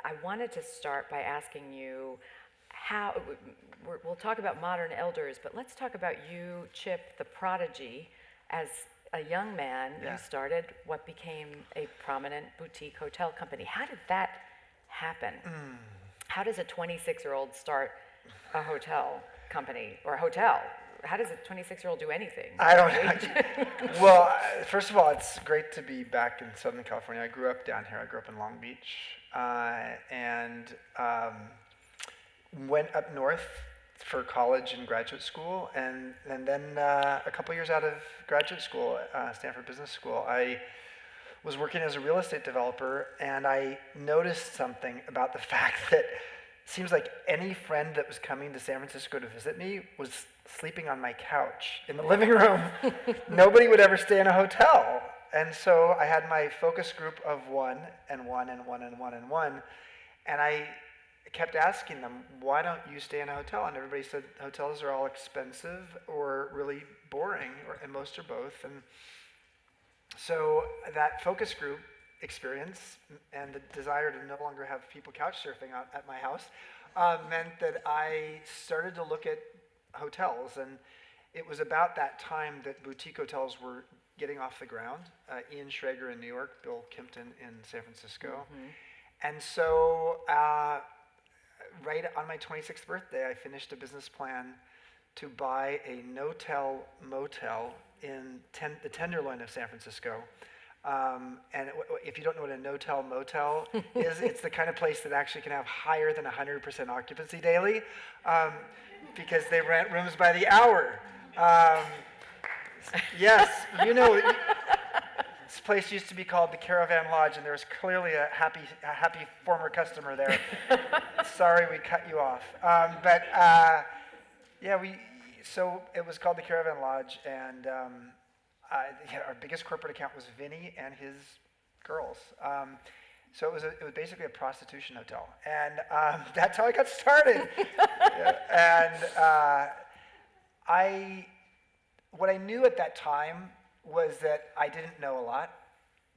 I wanted to start by asking you how, we'll talk about modern elders, but let's talk about you, Chip, the prodigy. As a young man, Yeah. you started what became a prominent boutique hotel company. How did that happen? How does a 26-year-old start a hotel company or a hotel? How does a 26-year-old do anything? I don't know. Well, first of all, it's great to be back in Southern California. I grew up down here. I grew up in Long Beach, and went up north for college and graduate school, and then a couple years out of graduate school, Stanford Business School, I was working as a real estate developer, and I noticed something about the fact that it seems like any friend that was coming to San Francisco to visit me was sleeping on my couch in the living room. Nobody would ever stay in a hotel. And so I had my focus group of one, and I kept asking them, why don't you stay in a hotel? And everybody said hotels are all expensive or really boring, and most are both. And so that focus group experience and the desire to no longer have people couch surfing out at my house meant that I started to look at hotels. And it was about that time that boutique hotels were getting off the ground. Ian Schrager in New York, Bill Kimpton in San Francisco. And so right on my 26th birthday, I finished a business plan to buy a no-tell motel in the Tenderloin of San Francisco. And if you don't know what a no-tell motel is, it's the kind of place that actually can have higher than 100% occupancy daily, because they rent rooms by the hour. Yes, you know, this place used to be called the Caravan Lodge, and there was clearly a happy former customer there. Sorry we cut you off. So it was called the Caravan Lodge, and our biggest corporate account was Vinny and his girls. So it was basically a prostitution hotel, and that's how I got started. What I knew at that time was that I didn't know a lot,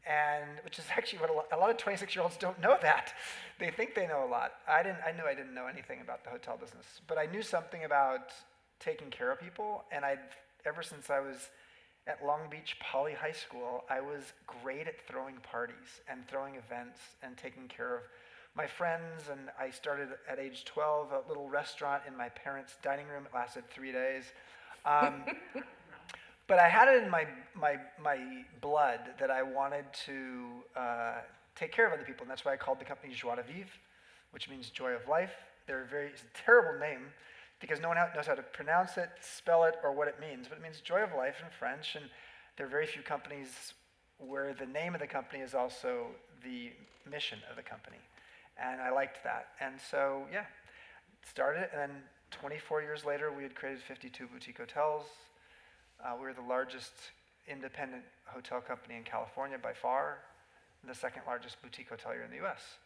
and which is actually what a lot of 26-year-olds don't know that. They think they know a lot. I knew I didn't know anything about the hotel business, but I knew something about taking care of people, and ever since I was at Long Beach Poly High School, I was great at throwing parties and throwing events and taking care of my friends. And I started at age 12 a little restaurant in my parents' dining room. It lasted 3 days. But I had it in my blood that I wanted to take care of other people, and that's why I called the company Joie de Vivre, which means joy of life. It's a terrible name because no one knows how to pronounce it, spell it, or what it means, but it means joy of life in French, and there are very few companies where the name of the company is also the mission of the company, and I liked that. And so, yeah, started it, and then 24 years later, we had created 52 boutique hotels. We were the largest independent hotel company in California by far, the second largest boutique hotelier in the US.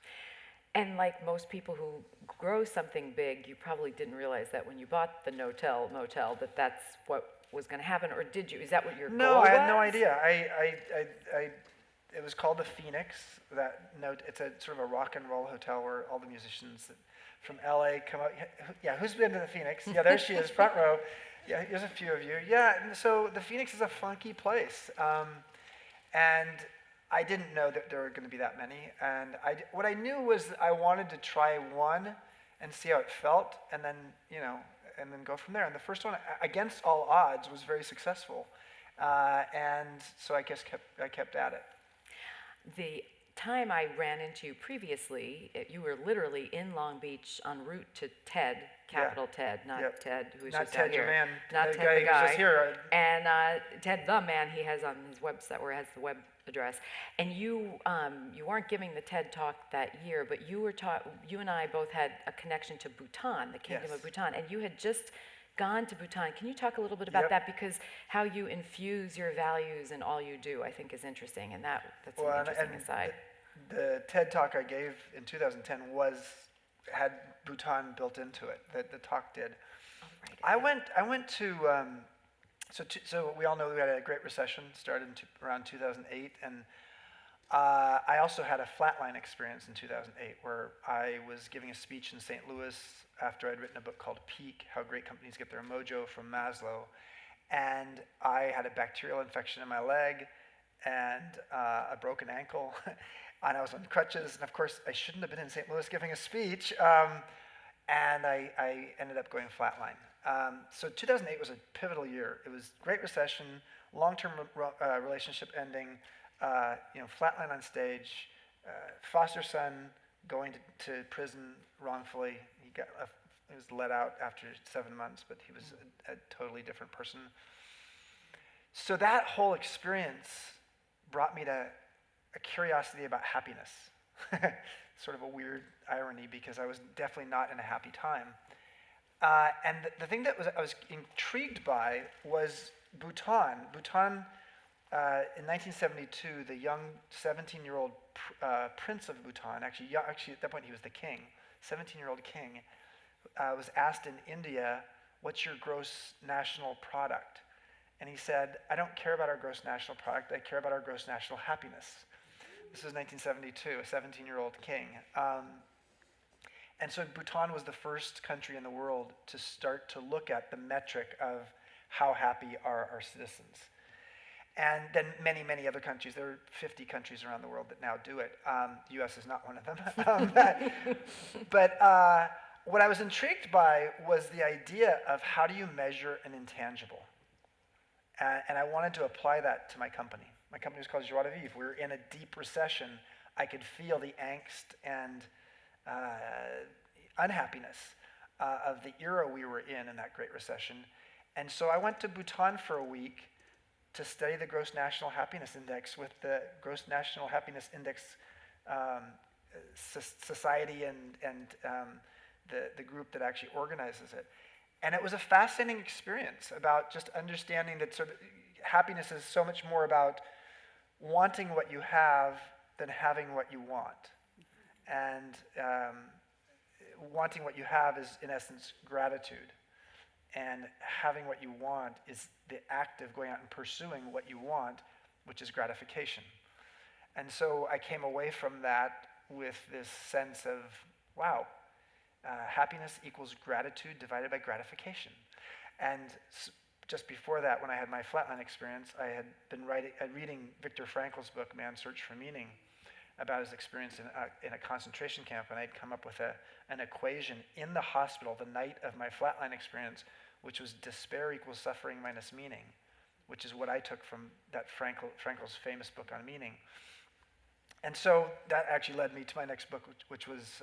And like most people who grow something big, you probably didn't realize that when you bought the no-tell motel that that's what was going to happen, or did you? Is that what your goal was? No, I had no idea. It was called the Phoenix. It's a sort of a rock and roll hotel where all the musicians from LA come out. Yeah, who's been to the Phoenix? Yeah, there she is, front row. Yeah, here's a few of you. Yeah, and so the Phoenix is a funky place. And I didn't know that there were going to be that many. And what I knew was that I wanted to try one and see how it felt, and then, and then go from there. And the first one, against all odds, was very successful. And so I kept at it. The time I ran into you previously, you were literally in Long Beach en route to TED, capital Ted, not Ted, who's not just Ted, out here. Your man, Not the Ted, guy the guy. Who's just here. And Ted, the man, he has on his website where it has the web address. And you weren't giving the TED talk that year, but you and I both had a connection to Bhutan, the kingdom of Bhutan, and you had just gone to Bhutan. Can you talk a little bit about that? Because how you infuse your values in all you do, I think, is interesting, and that's an interesting aside. The TED talk I gave in 2010 had Bhutan built into it. The talk did. Oh, right. I went to so we all know we had a Great Recession started around 2008, and I also had a Flatline experience in 2008 where I was giving a speech in St. Louis after I'd written a book called Peak, How Great Companies Get Their Mojo from Maslow. And I had a bacterial infection in my leg and a broken ankle. And I was on crutches. And of course, I shouldn't have been in St. Louis giving a speech. And I ended up going Flatline. So 2008 was a pivotal year. It was Great Recession, long-term relationship ending, Flatline on stage, foster son going to prison wrongfully. He was let out after 7 months, but he was a totally different person. So that whole experience brought me to a curiosity about happiness. Sort of a weird irony because I was definitely not in a happy time. And the thing that I was intrigued by was Bhutan. Bhutan, in 1972, the young 17-year-old prince of Bhutan, actually at that point he was the king, 17-year-old king, was asked in India, what's your gross national product? And he said, I don't care about our gross national product, I care about our gross national happiness. This was 1972, a 17-year-old king. And so Bhutan was the first country in the world to start to look at the metric of how happy are our citizens. And then many, many other countries. There are 50 countries around the world that now do it. The US is not one of them. But what I was intrigued by was the idea of how do you measure an intangible? And I wanted to apply that to my company. My company was called Joie de Vivre. We were in a deep recession. I could feel the angst and unhappiness of the era we were in that Great Recession. And so I went to Bhutan for a week to study the Gross National Happiness Index with the Gross National Happiness Index Society and the group that actually organizes it. And it was a fascinating experience about just understanding that sort of happiness is so much more about wanting what you have than having what you want. And wanting what you have is, in essence, gratitude. And having what you want is the act of going out and pursuing what you want, which is gratification. And so I came away from that with this sense of, wow, happiness equals gratitude divided by gratification. And just before that, when I had my Flatline experience, I had been reading Viktor Frankl's book, Man's Search for Meaning, about his experience in a concentration camp, and I'd come up with an equation in the hospital the night of my Flatline experience, which was despair equals suffering minus meaning, which is what I took from that Frankl's famous book on meaning. And so that actually led me to my next book, which was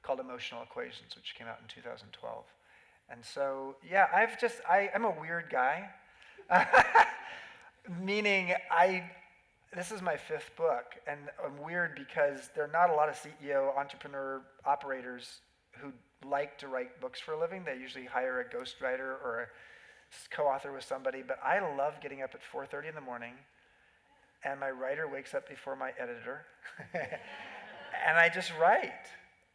called Emotional Equations, which came out in 2012. And so, yeah, I'm a weird guy, meaning this is my fifth book, and I'm weird because there are not a lot of CEO, entrepreneur, operators who like to write books for a living. They usually hire a ghostwriter or a co-author with somebody, but I love getting up at 4:30 in the morning, and my writer wakes up before my editor, and I just write.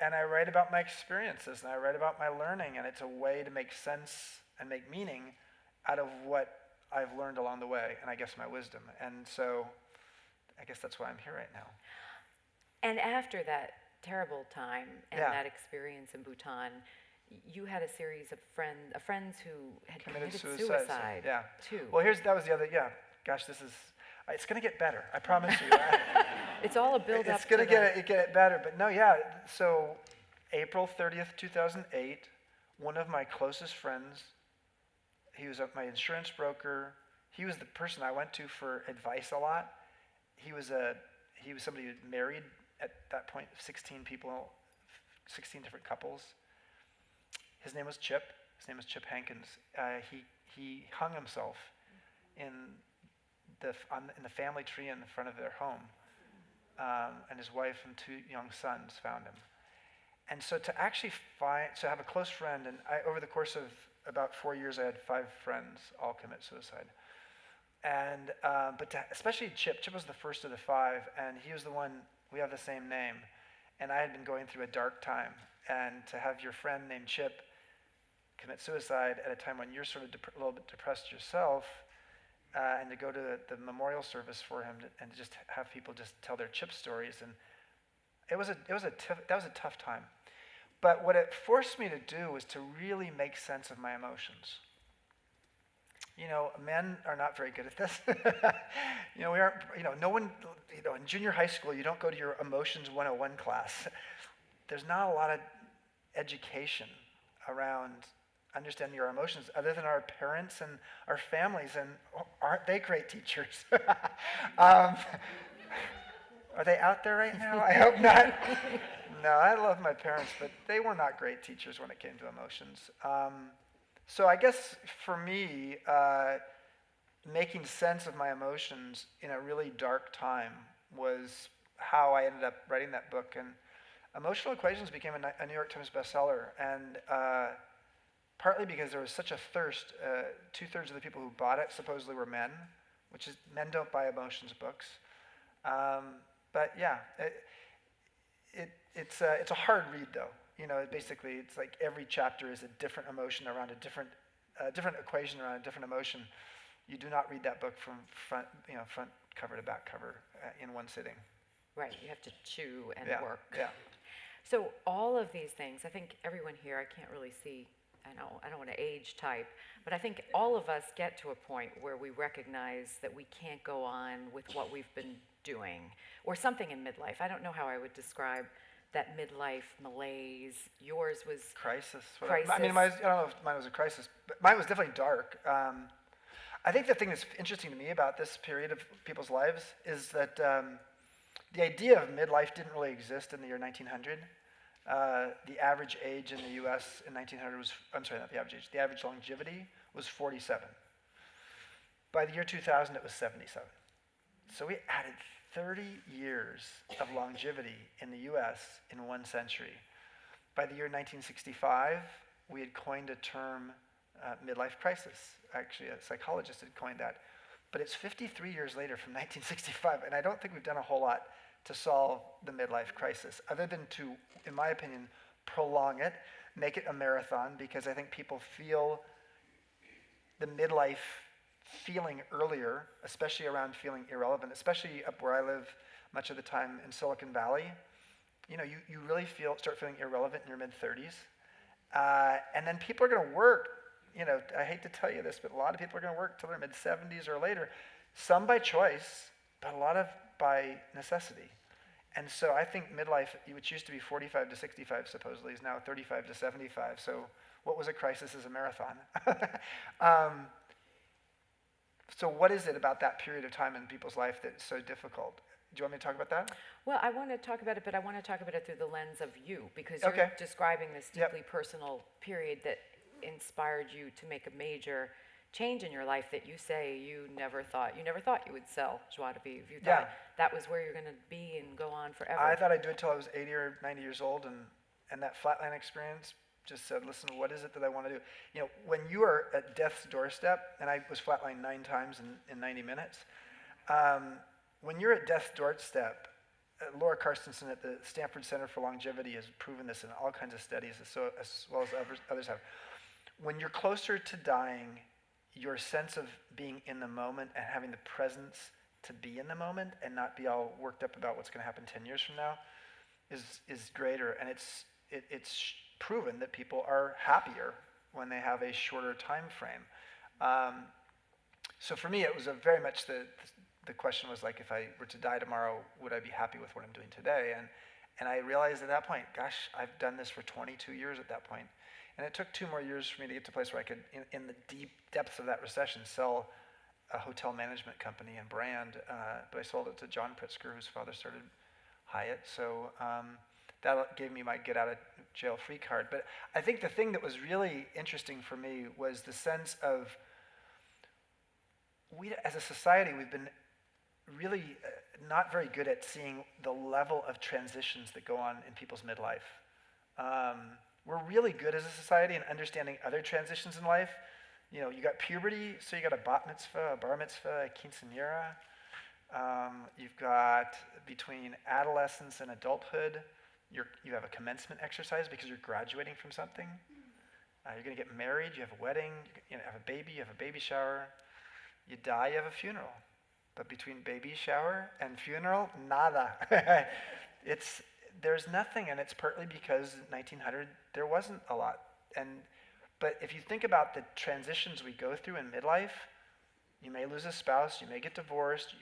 And I write about my experiences, and I write about my learning, and it's a way to make sense and make meaning out of what I've learned along the way, and I guess my wisdom. And so I guess that's why I'm here right now. And after that terrible time and Yeah. that experience in Bhutan, you had a series of friends who had committed suicide Yeah. too. Well, that was the other, yeah. Gosh, it's going to get better. I promise you. It's all a build-up. It's going to get better. But no, yeah. So April 30th, 2008, one of my closest friends, he was my insurance broker. He was the person I went to for advice a lot. He was somebody who married at that point 16 people, 16 different couples. His name was Chip. His name was Chip Hankins. He hung himself in the family tree in the front of their home, and his wife and two young sons found him. And so to actually have a close friend, and over the course of about 4 years, I had 5 friends all commit suicide. And but especially Chip was the first of the 5, and he was the one. We have the same name, and I had been going through a dark time, and to have your friend named Chip commit suicide at a time when you're sort of a little bit depressed yourself and to go to the memorial service for him and just have people just tell their chip stories. And that was a tough time. But what it forced me to do was to really make sense of my emotions. Men are not very good at this. We aren't, no one, in junior high school, you don't go to your emotions 101 class. There's not a lot of education around understanding your emotions other than our parents and our families, and aren't they great teachers? Are they out there right now? I hope not. No, I love my parents, but they were not great teachers when it came to emotions. So I guess for me, making sense of my emotions in a really dark time was how I ended up writing that book. And Emotional Equations became a New York Times bestseller, and partly because there was such a thirst. 2/3 of the people who bought it supposedly were men, which is, men don't buy emotions books. But yeah, it's a hard read though. Basically it's like every chapter is a different emotion around a different equation around a different emotion. You do not read that book from front cover to back cover in one sitting. Right, you have to chew and work. Yeah. So all of these things, I think everyone here, I can't really see, I don't want to age type, but I think all of us get to a point where we recognize that we can't go on with what we've been doing, or something in midlife. I don't know how I would describe that midlife malaise. Yours was Crisis. Crisis. I don't know if mine was a crisis, but mine was definitely dark. I think the thing that's interesting to me about this period of people's lives is that the idea of midlife didn't really exist in the year 1900. The average age in the U.S. in 1900 was, I'm sorry, not the average age, the average longevity was 47. By the year 2000, it was 77. So we added 30 years of longevity in the U.S. in one century. By the year 1965, we had coined a term, midlife crisis. Actually, a psychologist had coined that. But it's 53 years later from 1965, and I don't think we've done a whole lot to solve the midlife crisis, other than to, in my opinion, prolong it, make it a marathon, because I think people feel the midlife feeling earlier, especially around feeling irrelevant, especially up where I live much of the time in Silicon Valley. You really start feeling irrelevant in your mid-30s. And then people are going to work, I hate to tell you this, but a lot of people are going to work till their mid-70s or later, some by choice, but a lot of by necessity. And so I think midlife, which used to be 45 to 65 supposedly, is now 35 to 75. So what was a crisis is a marathon. So what is it about that period of time in people's life that's so difficult? Do you want me to talk about that? Well, I want to talk about it, but I want to talk about it through the lens of you, because Okay. you're describing this deeply Yep. personal period that inspired you to make a major change in your life that you say you never thought you would sell Joie de Vivre. You thought that was where you're going to be and go on forever. I thought I'd do it till I was 80 or 90 years old, and that Flatline experience just said, listen, what is it that I want to do? When you are at death's doorstep, and I was flatlined 9 times in 90 minutes, when you're at death's doorstep, Laura Carstensen at the Stanford Center for Longevity has proven this in all kinds of studies, as well as others have. When you're closer to dying, your sense of being in the moment and having the presence to be in the moment and not be all worked up about what's going to happen 10 years from now is greater. And it's proven that people are happier when they have a shorter time frame. So for me, it was very much the question was like, if I were to die tomorrow, would I be happy with what I'm doing today? And I realized at that point, gosh, I've done this for 22 years at that point. And it took 2 more years for me to get to a place where I could, in the deep depths of that recession, sell a hotel management company and brand. But I sold it to John Pritzker, whose father started Hyatt. So that gave me my get out of jail free card. But I think the thing that was really interesting for me was the sense of, we as a society, we've been really not very good at seeing the level of transitions that go on in people's midlife. We're really good as a society in understanding other transitions in life. You got puberty, so you got a bat mitzvah, a bar mitzvah, a quinceañera. You've got between adolescence and adulthood, you have a commencement exercise because you're graduating from something. You're going to get married, you have a wedding, you have a baby, you have a baby shower. You die, you have a funeral. But between baby shower and funeral, nada. There's nothing, and it's partly because in 1900 there wasn't a lot. But if you think about the transitions we go through in midlife, you may lose a spouse, you may get divorced,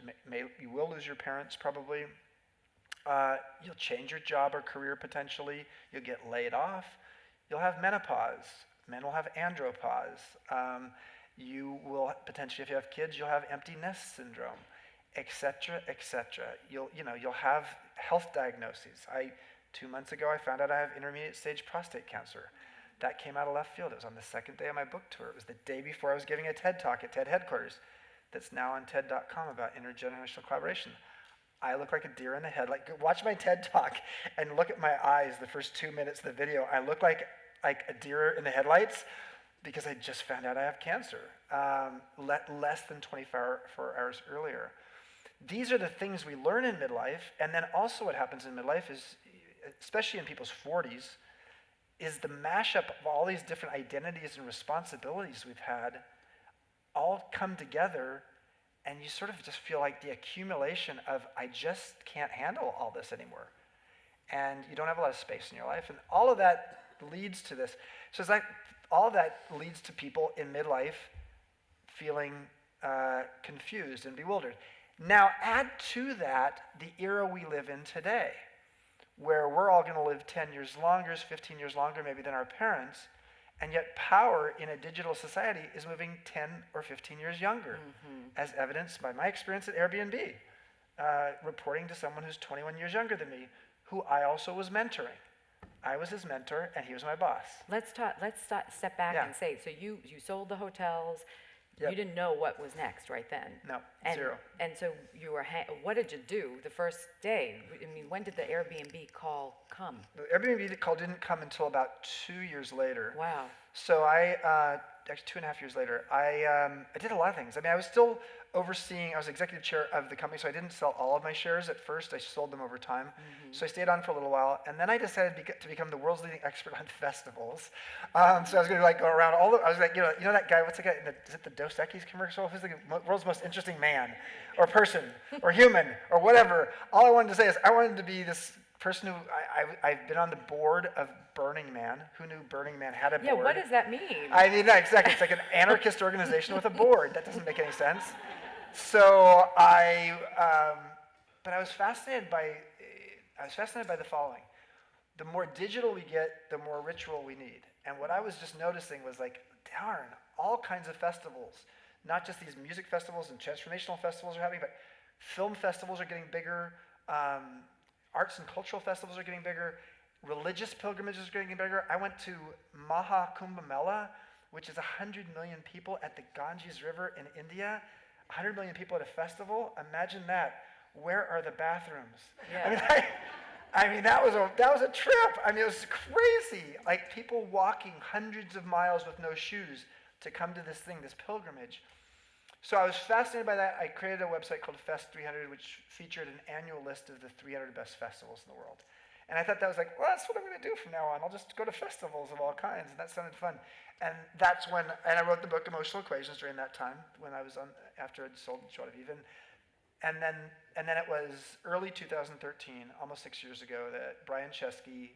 you will lose your parents probably. You'll change your job or career potentially. You'll get laid off. You'll have menopause. Men will have andropause. You will potentially, if you have kids, you'll have empty nest syndrome, et cetera, et cetera. You'll have health diagnoses. 2 months ago, I found out I have intermediate stage prostate cancer. That came out of left field. It was on the second day of my book tour. It was the day before I was giving a TED Talk at TED headquarters that's now on TED.com about intergenerational collaboration. I look like a deer in the headlights. Watch my TED Talk and look at my eyes the first 2 minutes of the video. I look like a deer in the headlights because I just found out I have cancer less than 24 hours earlier. These are the things we learn in midlife, and then also what happens in midlife is, especially in people's 40s, is the mashup of all these different identities and responsibilities we've had all come together, and you sort of just feel like the accumulation of, I just can't handle all this anymore. And you don't have a lot of space in your life, and all of that leads to this. So it's like all of that leads to people in midlife feeling confused and bewildered. Now add to that the era we live in today, where we're all going to live 10 years longer, 15 years longer maybe than our parents, and yet power in a digital society is moving 10 or 15 years younger, as evidenced by my experience at Airbnb, reporting to someone who's 21 years younger than me, who I also was mentoring. I was his mentor, and he was my boss. Let's step back and say, so you sold the hotels. Yep. You didn't know what was next right then. No, zero. And so you were, what did you do the first day? I mean, when did the Airbnb call come? The Airbnb call didn't come until about 2 years later. Wow. So actually 2.5 years later, I did a lot of things. I mean, I was still overseeing, I was executive chair of the company, so I didn't sell all of my shares at first. I sold them over time. So I stayed on for a little while, and then I decided to become the world's leading expert on festivals. So I was going to go around I was like, you know that guy, what's the guy, is it the Dos Equis commercial? Who's the world's most interesting man, or person, or human, or whatever? All I wanted to say is I wanted to be this person who, I've been on the board of Burning Man. Who knew Burning Man had a board? Yeah, what does that mean? I mean, exactly. It's like an anarchist organization with a board. That doesn't make any sense. So but I was fascinated by the following. The more digital we get, the more ritual we need. And what I was just noticing was like, darn, all kinds of festivals, not just these music festivals and transformational festivals are happening, but film festivals are getting bigger, arts and cultural festivals are getting bigger, religious pilgrimages are getting bigger. I went to Maha Kumbh Mela, which is 100 million people at the Ganges River in India. 100 million people at a festival. Imagine that. Where are the bathrooms? Yeah. I mean, that was a trip. I mean, it was crazy. Like people walking hundreds of miles with no shoes to come to this thing, this pilgrimage. So I was fascinated by that. I created a website called Fest 300, which featured an annual list of the 300 best festivals in the world. And I thought that was like, well, that's what I'm going to do from now on. I'll just go to festivals of all kinds, and that sounded fun. And that's when, and I wrote the book Emotional Equations during that time, when I was after I'd sold Joie de Vivre. And then it was early 2013, almost 6 years ago, that Brian Chesky,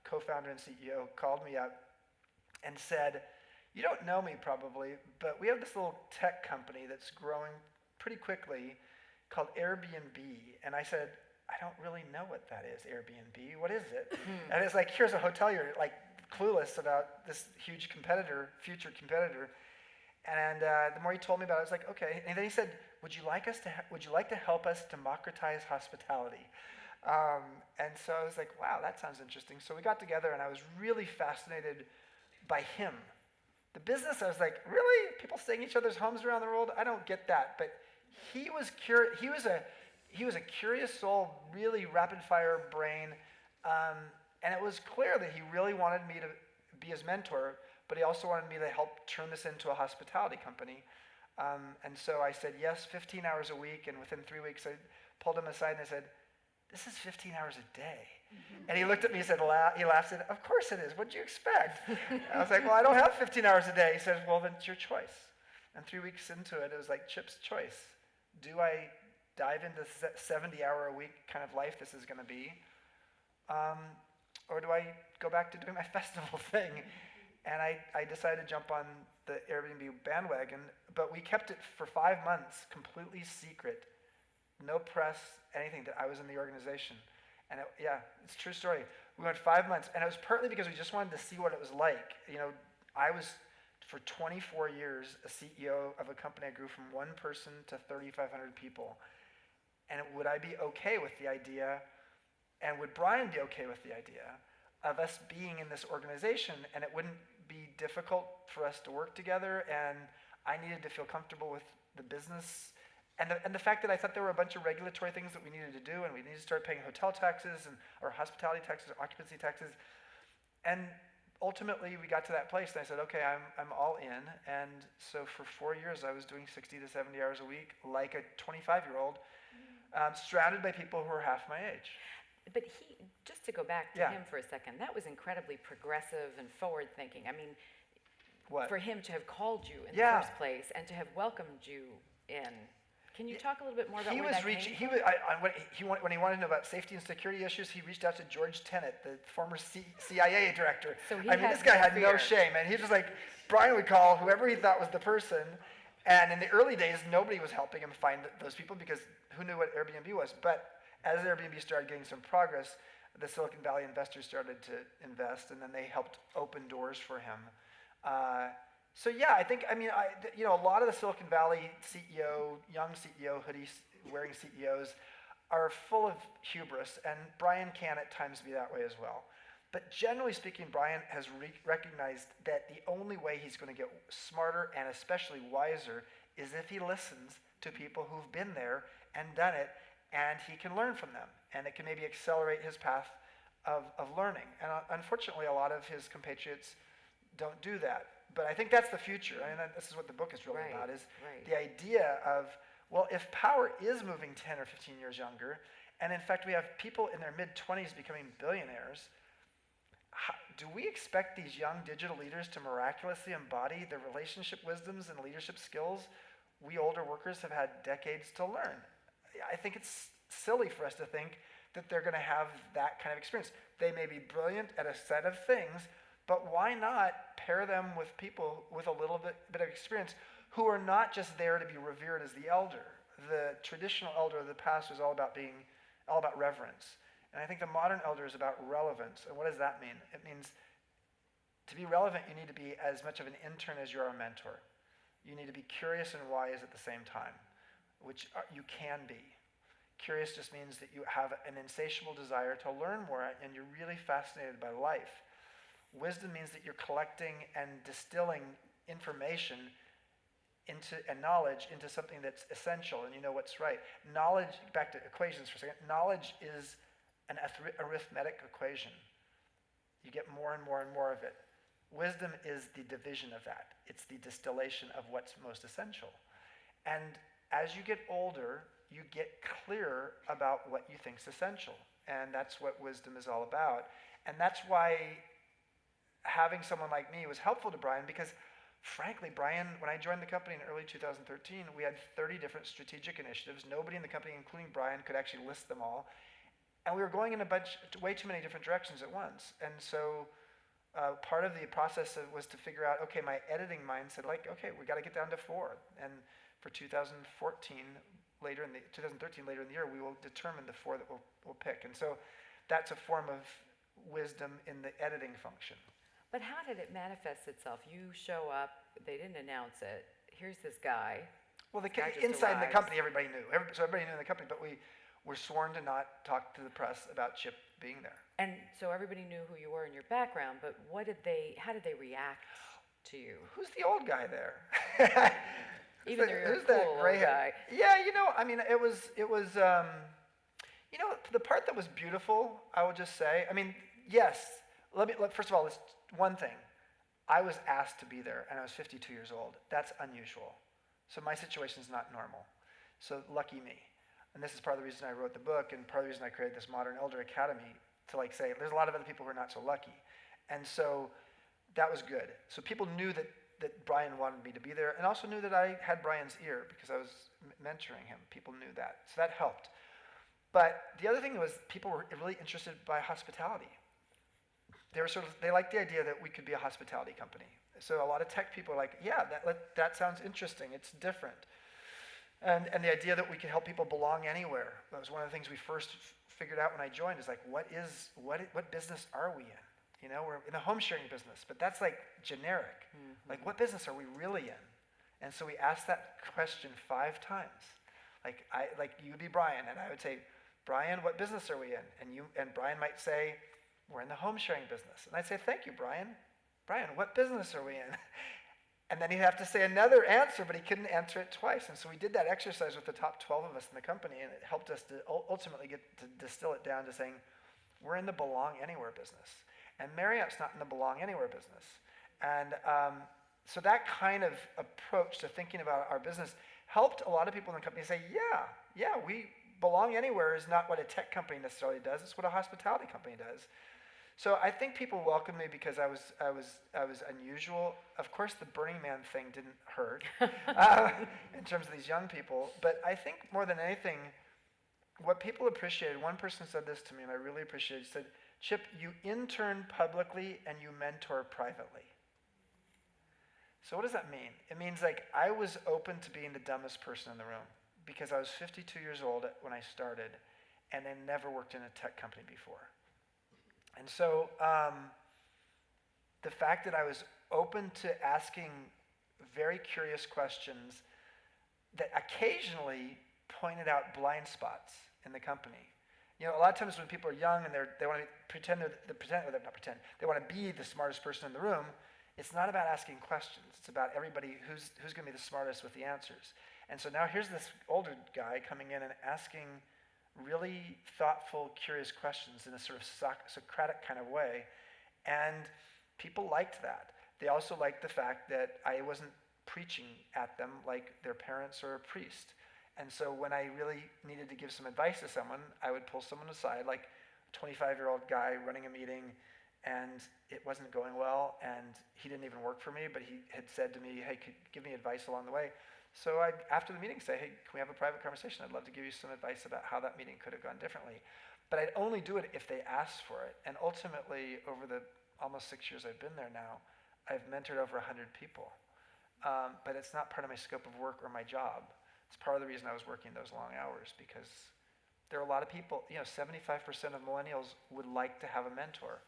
co-founder and CEO, called me up and said, you don't know me probably, but we have this little tech company that's growing pretty quickly called Airbnb. And I said, I don't really know what that is, Airbnb. What is it? And it's like, here's a hotel, you're like clueless about this huge competitor, future competitor. And the more he told me about it, I was like, okay. And then he said, would you like to help us democratize hospitality? And so I was like, wow, that sounds interesting. So we got together, and I was really fascinated by him. The business, I was like, really? People staying in each other's homes around the world? I don't get that. But he was a curious soul, really rapid-fire brain, and it was clear that he really wanted me to be his mentor, but he also wanted me to help turn this into a hospitality company. And so I said yes, 15 hours a week, and within 3 weeks I pulled him aside and I said, this is 15 hours a day. And he looked at me and said, he laughed and said, of course it is, what'd you expect? I was like, well, I don't have 15 hours a day. He said, well, then it's your choice. And 3 weeks into it, it was like Chip's choice. Do I dive into 70-hour-a-week kind of life this is going to be? Or do I go back to doing my festival thing? And I decided to jump on the Airbnb bandwagon, but we kept it for 5 months, completely secret. No press, anything, that I was in the organization. And it's a true story. We went 5 months, and it was partly because we just wanted to see what it was like. I was, for 24 years, a CEO of a company. I grew from 1 person to 3,500 people. And would I be okay with the idea, and would Brian be okay with the idea of us being in this organization, and it wouldn't be difficult for us to work together, and I needed to feel comfortable with the business, and the fact that I thought there were a bunch of regulatory things that we needed to do, and we needed to start paying hotel taxes, or hospitality taxes, or occupancy taxes, and ultimately we got to that place, and I said, okay, I'm all in, and so for 4 years I was doing 60 to 70 hours a week, like a 25-year-old, surrounded by people who were half my age. But just to go back to him for a second, that was incredibly progressive and forward-thinking. I mean, for him to have called you in the first place and to have welcomed you in. Can you talk a little bit more about where that came from? When he wanted to know about safety and security issues, he reached out to George Tenet, the former CIA director. So this guy had no shame, and he was just like, Brian would call whoever he thought was the person, and in the early days, nobody was helping him find those people because who knew what Airbnb was? But as Airbnb started getting some progress, the Silicon Valley investors started to invest, and then they helped open doors for him. A lot of the Silicon Valley young CEO, hoodie-wearing CEOs are full of hubris, and Brian can at times be that way as well. But generally speaking, Brian has recognized that the only way he's going to get smarter and especially wiser is if he listens to people who've been there and done it, and he can learn from them, and it can maybe accelerate his path of learning. And unfortunately, a lot of his compatriots don't do that. But I think that's the future. This is what the book is really about, is the idea of, well, if power is moving 10 or 15 years younger, and in fact we have people in their mid-20s becoming billionaires, do we expect these young digital leaders to miraculously embody the relationship wisdoms and leadership skills we older workers have had decades to learn? I think it's silly for us to think that they're going to have that kind of experience. They may be brilliant at a set of things, but why not pair them with people with a little bit of experience who are not just there to be revered as the elder. The traditional elder of the past was all about reverence. And I think the modern elder is about relevance. And what does that mean? It means to be relevant, you need to be as much of an intern as you are a mentor. You need to be curious and wise at the same time, which you can be. Curious just means that you have an insatiable desire to learn more and you're really fascinated by life. Wisdom means that you're collecting and distilling information and knowledge into something that's essential and you know what's right. Knowledge, back to equations for a second, knowledge is an arithmetic equation. You get more and more and more of it. Wisdom is the division of that. It's the distillation of what's most essential. And as you get older, you get clearer about what you think is essential. And that's what wisdom is all about. And that's why having someone like me was helpful to Brian, because frankly, Brian, when I joined the company in early 2013, we had 30 different strategic initiatives. Nobody in the company, including Brian, could actually list them all. And we were going in way too many different directions at once. And so part of the process was to figure out, okay, my editing mind said, okay, we got to get down to 4. And for 2013, later in the year, we will determine the 4 that we'll pick. And so that's a form of wisdom in the editing function. But how did it manifest itself? You show up, they didn't announce it. Here's this guy. Well, inside the company, everybody knew. So everybody knew in the company, but we were sworn to not talk to the press about Chip being there. And so everybody knew who you were and your background, but how did they react to you? Who's the old guy there? Even though you're a cool old guy. Yeah, it was the part that was beautiful, I would just say, yes, first of all, it's one thing. I was asked to be there, and I was 52 years old. That's unusual. So my situation is not normal. So lucky me. And this is part of the reason I wrote the book, and part of the reason I created this Modern Elder Academy, to say, there's a lot of other people who are not so lucky. And so that was good. So people knew that that Brian wanted me to be there, and also knew that I had Brian's ear because I was mentoring him. People knew that, so that helped. But the other thing was people were really interested by hospitality. They liked the idea that we could be a hospitality company. So a lot of tech people are like, yeah, that sounds interesting. It's different. And the idea that we could help people belong anywhere. That was one of the things we first figured out when I joined, is like, what business are we in? You know, we're in the home sharing business, but that's like generic. Mm-hmm. Like, what business are we really in? And so we asked that question 5 times. Like you would be Brian, and I would say, Brian, what business are we in? And Brian might say, we're in the home sharing business. And I'd say, thank you, Brian. Brian, what business are we in? And then he'd have to say another answer, but he couldn't answer it twice. And so we did that exercise with the top 12 of us in the company, and it helped us to ultimately get to distill it down to saying, we're in the belong anywhere business. And Marriott's not in the belong anywhere business. And so that kind of approach to thinking about our business helped a lot of people in the company say, yeah, we belong anywhere is not what a tech company necessarily does. It's what a hospitality company does. So I think people welcomed me because I was unusual. Of course, the Burning Man thing didn't hurt in terms of these young people. But I think more than anything, what people appreciated, one person said this to me, and I really appreciated it, said, Chip, you intern publicly and you mentor privately. So what does that mean? It means like I was open to being the dumbest person in the room because I was 52 years old when I started and I never worked in a tech company before. And so the fact that I was open to asking very curious questions that occasionally pointed out blind spots in the company. You know, a lot of times when people are young and they want to they want to be the smartest person in the room, it's not about asking questions. It's about everybody who's going to be the smartest with the answers. And so now here's this older guy coming in and asking really thoughtful, curious questions in a sort of Socratic kind of way. And people liked that. They also liked the fact that I wasn't preaching at them like their parents or a priest. And so when I really needed to give some advice to someone, I would pull someone aside, like a 25-year-old guy running a meeting, and it wasn't going well, and he didn't even work for me, but he had said to me, hey, could you give me advice along the way? So I'd, after the meeting, say, hey, can we have a private conversation? I'd love to give you some advice about how that meeting could have gone differently. But I'd only do it if they asked for it. And ultimately, over the almost 6 years I've been there now, I've mentored over 100 people. But it's not part of my scope of work or my job. It's part of the reason I was working those long hours, because there are a lot of people, 75% of millennials would like to have a mentor,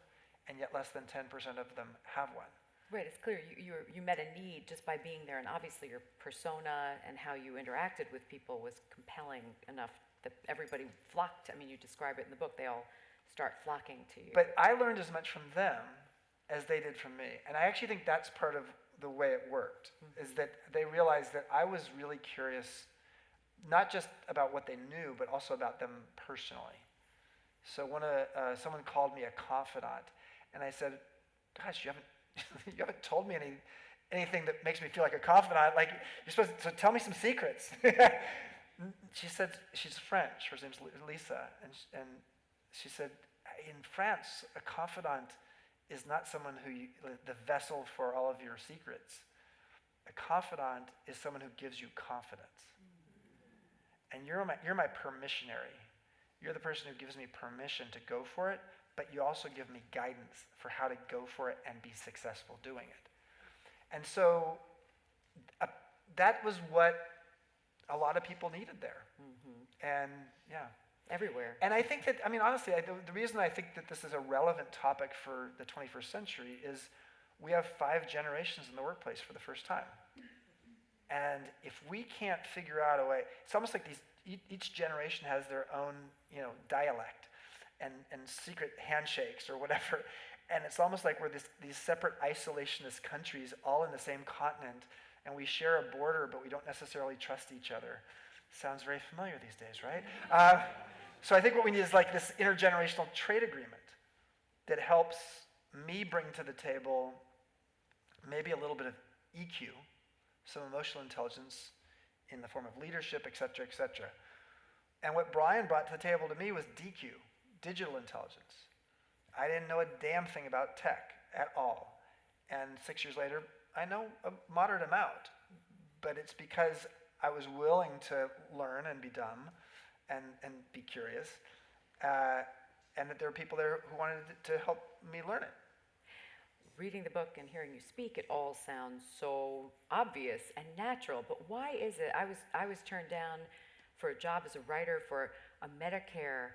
and yet less than 10% of them have one. Right, it's clear you met a need just by being there, and obviously your persona and how you interacted with people was compelling enough that everybody flocked. I mean, you describe it in the book, they all start flocking to you. But I learned as much from them as they did from me. And I actually think that's part of the way it worked, is that they realized that I was really curious, not just about what they knew, but also about them personally. So when someone called me a confidant, and I said, gosh, you haven't told me anything that makes me feel like a confidant. Like, you're supposed to, so tell me some secrets. She said, she's French, her name's Lisa, and she said, in France, a confidant is not someone the vessel for all of your secrets. A confidant is someone who gives you confidence. And you're my permissionary. You're the person who gives me permission to go for it, but you also give me guidance for how to go for it and be successful doing it. And so that was what a lot of people needed there. Mm-hmm. And yeah. Everywhere. And I think that, honestly, the reason I think that this is a relevant topic for the 21st century is we have 5 generations in the workplace for the first time. And if we can't figure out a way, it's almost like each generation has their own, dialect and secret handshakes or whatever. And it's almost like we're these separate isolationist countries all in the same continent, and we share a border, but we don't necessarily trust each other. Sounds very familiar these days, right? So I think what we need is like this intergenerational trade agreement that helps me bring to the table maybe a little bit of EQ, some emotional intelligence in the form of leadership, et cetera, et cetera. And what Brian brought to the table to me was DQ, digital intelligence. I didn't know a damn thing about tech at all. And 6 years later, I know a moderate amount, but it's because I was willing to learn and be dumb and be curious, and that there were people there who wanted to help me learn it. Reading the book and hearing you speak, it all sounds so obvious and natural. But why is it? I was turned down for a job as a writer for a Medicare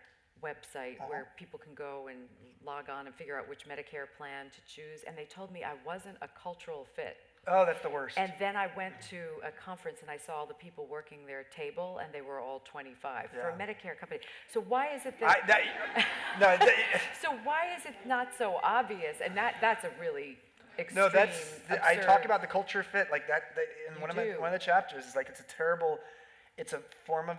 website where people can go and log on and figure out which Medicare plan to choose, and they told me I wasn't a cultural fit. Oh, that's the worst. And then I went to a conference and I saw all the people working their table, and they were all 25 for a Medicare company. So why is it that? So why is it not so obvious? And that's a really extreme. No, I talk absurd- about the culture fit like that. In one of the chapters, is like it's a form of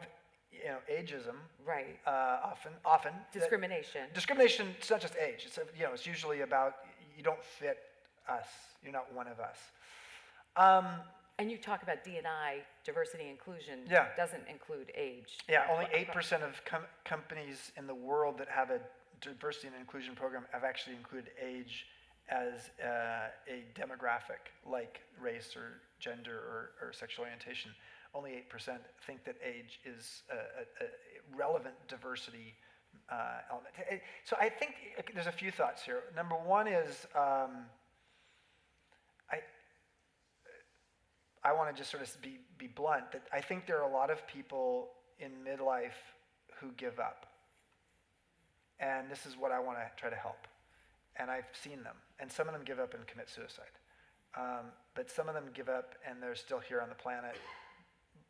ageism. Right. Often Discrimination. Discrimination. It's not just age. It's usually about you don't fit us. You're not one of us. And you talk about D&I, diversity and inclusion, Yeah. doesn't include age. Yeah, only 8% of companies in the world that have a diversity and inclusion program have actually included age as a demographic, like race or gender or sexual orientation. Only 8% think that age is a relevant diversity element. So I think there's a few thoughts here. Number one is I want to just sort of be blunt, that I think there are a lot of people in midlife who give up. And this is what I want to try to help. And I've seen them. And some of them give up and commit suicide. But some of them give up and they're still here on the planet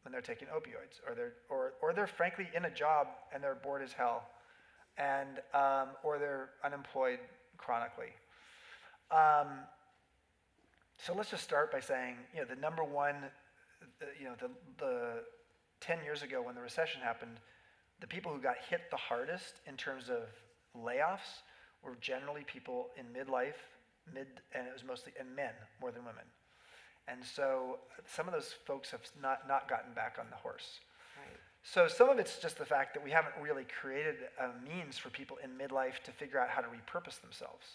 when they're taking opioids. Or they're frankly in a job and they're bored as hell. And or they're unemployed chronically. So let's just start by saying, the number one, the 10 years ago when the recession happened, the people who got hit the hardest in terms of layoffs were generally people in midlife, and it was mostly men more than women. And so some of those folks have not gotten back on the horse. Right. So some of it's just the fact that we haven't really created a means for people in midlife to figure out how to repurpose themselves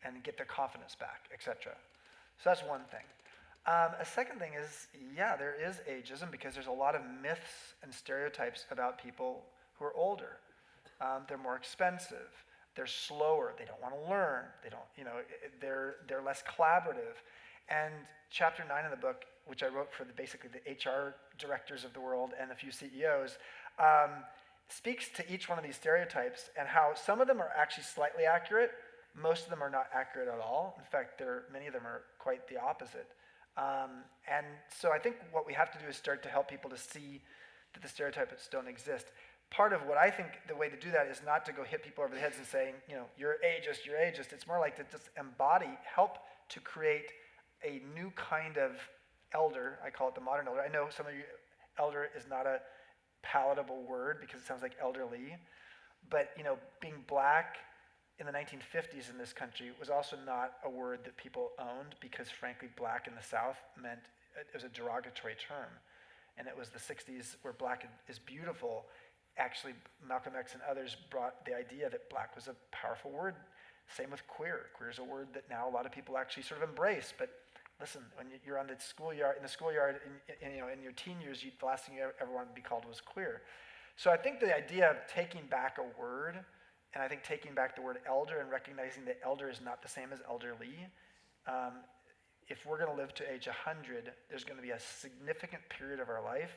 and get their confidence back, etc. So that's one thing. A second thing is, there is ageism because there's a lot of myths and stereotypes about people who are older. They're more expensive. They're slower. They don't want to learn. They don't, they're less collaborative. And chapter 9 of the book, which I wrote for basically the HR directors of the world and a few CEOs, speaks to each one of these stereotypes and how some of them are actually slightly accurate. Most of them are not accurate at all. In fact, many of them are quite the opposite. And so I think what we have to do is start to help people to see that the stereotypes don't exist. Part of what I think the way to do that is not to go hit people over the heads and saying, you're ageist, you're ageist. It's more like to just help to create a new kind of elder. I call it the modern elder. I know some of you, elder is not a palatable word because it sounds like elderly. But, being black in the 1950s in this country was also not a word that people owned because, frankly, black in the South meant it was a derogatory term. And it was the 60s where black is beautiful. Actually, Malcolm X and others brought the idea that black was a powerful word. Same with queer. Queer is a word that now a lot of people actually sort of embrace. But listen, when you're on the schoolyard, in your teen years, the last thing you ever wanted to be called was queer. So I think the idea of taking back a word, and I think taking back the word elder and recognizing that elder is not the same as elderly. If we're going to live to age 100, there's going to be a significant period of our life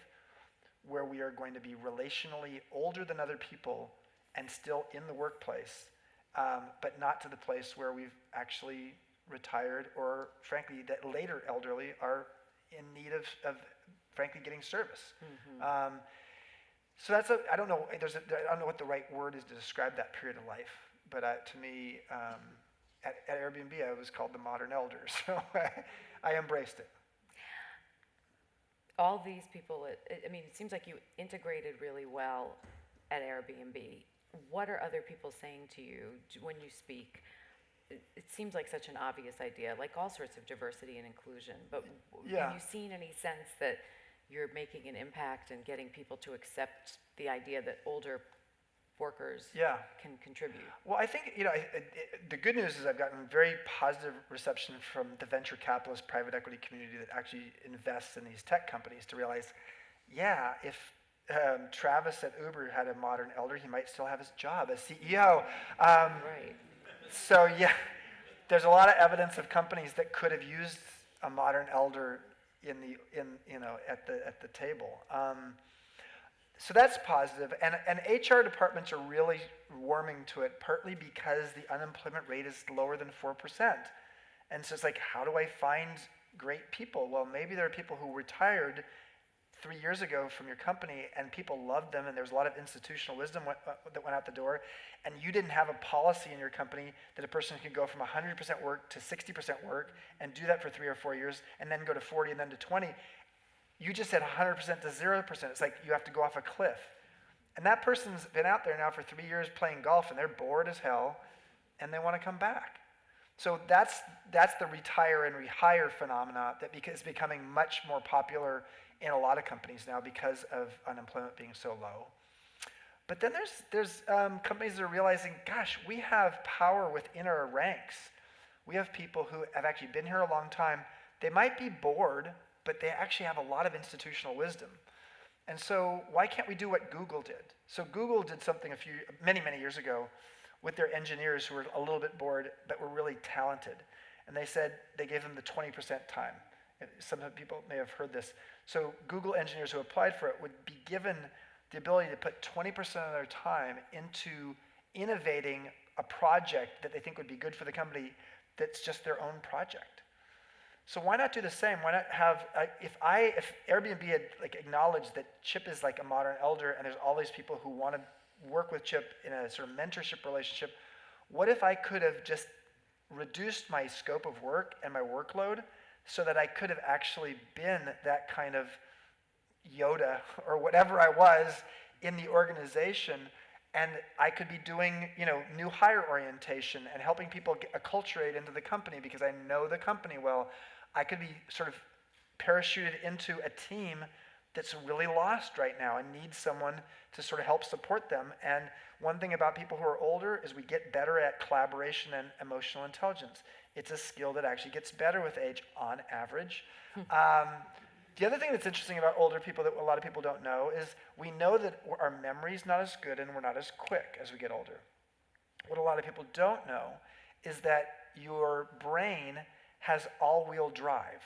where we are going to be relationally older than other people and still in the workplace, but not to the place where we've actually retired or, frankly, that later elderly are in need of frankly, getting service. Mm-hmm. So I don't know. I don't know what the right word is to describe that period of life. But to me, at Airbnb, I was called the modern elder. So I embraced it. All these people, it seems like you integrated really well at Airbnb. What are other people saying to you when you speak? It seems like such an obvious idea, like all sorts of diversity and inclusion. But have you seen any sense that you're making an impact and getting people to accept the idea that older workers Yeah. can contribute. Well, I think, the good news is I've gotten very positive reception from the venture capitalist private equity community that actually invests in these tech companies to realize, yeah, if Travis at Uber had a modern elder, he might still have his job as CEO. Right. So yeah, there's a lot of evidence of companies that could have used a modern elder at the table. So that's positive, and HR departments are really warming to it, partly because the unemployment rate is lower than 4%. And so it's like, how do I find great people? Well, maybe there are people who retired 3 years ago from your company, and people loved them, and there was a lot of institutional wisdom that went out the door, and you didn't have a policy in your company that a person could go from 100% work to 60% work, and do that for 3 or 4 years, and then go to 40 and then to 20. You just said 100% to 0%. It's like you have to go off a cliff. And that person's been out there now for 3 years playing golf, and they're bored as hell, and they want to come back. So that's the retire and rehire phenomena that is becoming much more popular in a lot of companies now because of unemployment being so low. But then there's companies that are realizing, gosh, we have power within our ranks. We have people who have actually been here a long time. They might be bored, but they actually have a lot of institutional wisdom. And so why can't we do what Google did? So Google did something many years ago with their engineers who were a little bit bored, but were really talented. And they said they gave them the 20% time. Some people may have heard this. So Google engineers who applied for it would be given the ability to put 20% of their time into innovating a project that they think would be good for the company that's just their own project. So why not do the same? Why not have, if Airbnb had acknowledged that Chip is like a modern elder and there's all these people who want to work with Chip in a sort of mentorship relationship, what if I could have just reduced my scope of work and my workload so that I could have actually been that kind of Yoda or whatever I was in the organization, and I could be doing, new hire orientation and helping people get acculturate into the company because I know the company well. I could be sort of parachuted into a team that's really lost right now and needs someone to sort of help support them. And one thing about people who are older is we get better at collaboration and emotional intelligence. It's a skill that actually gets better with age on average. The other thing that's interesting about older people that a lot of people don't know is we know that our memory's not as good and we're not as quick as we get older. What a lot of people don't know is that your brain has all-wheel drive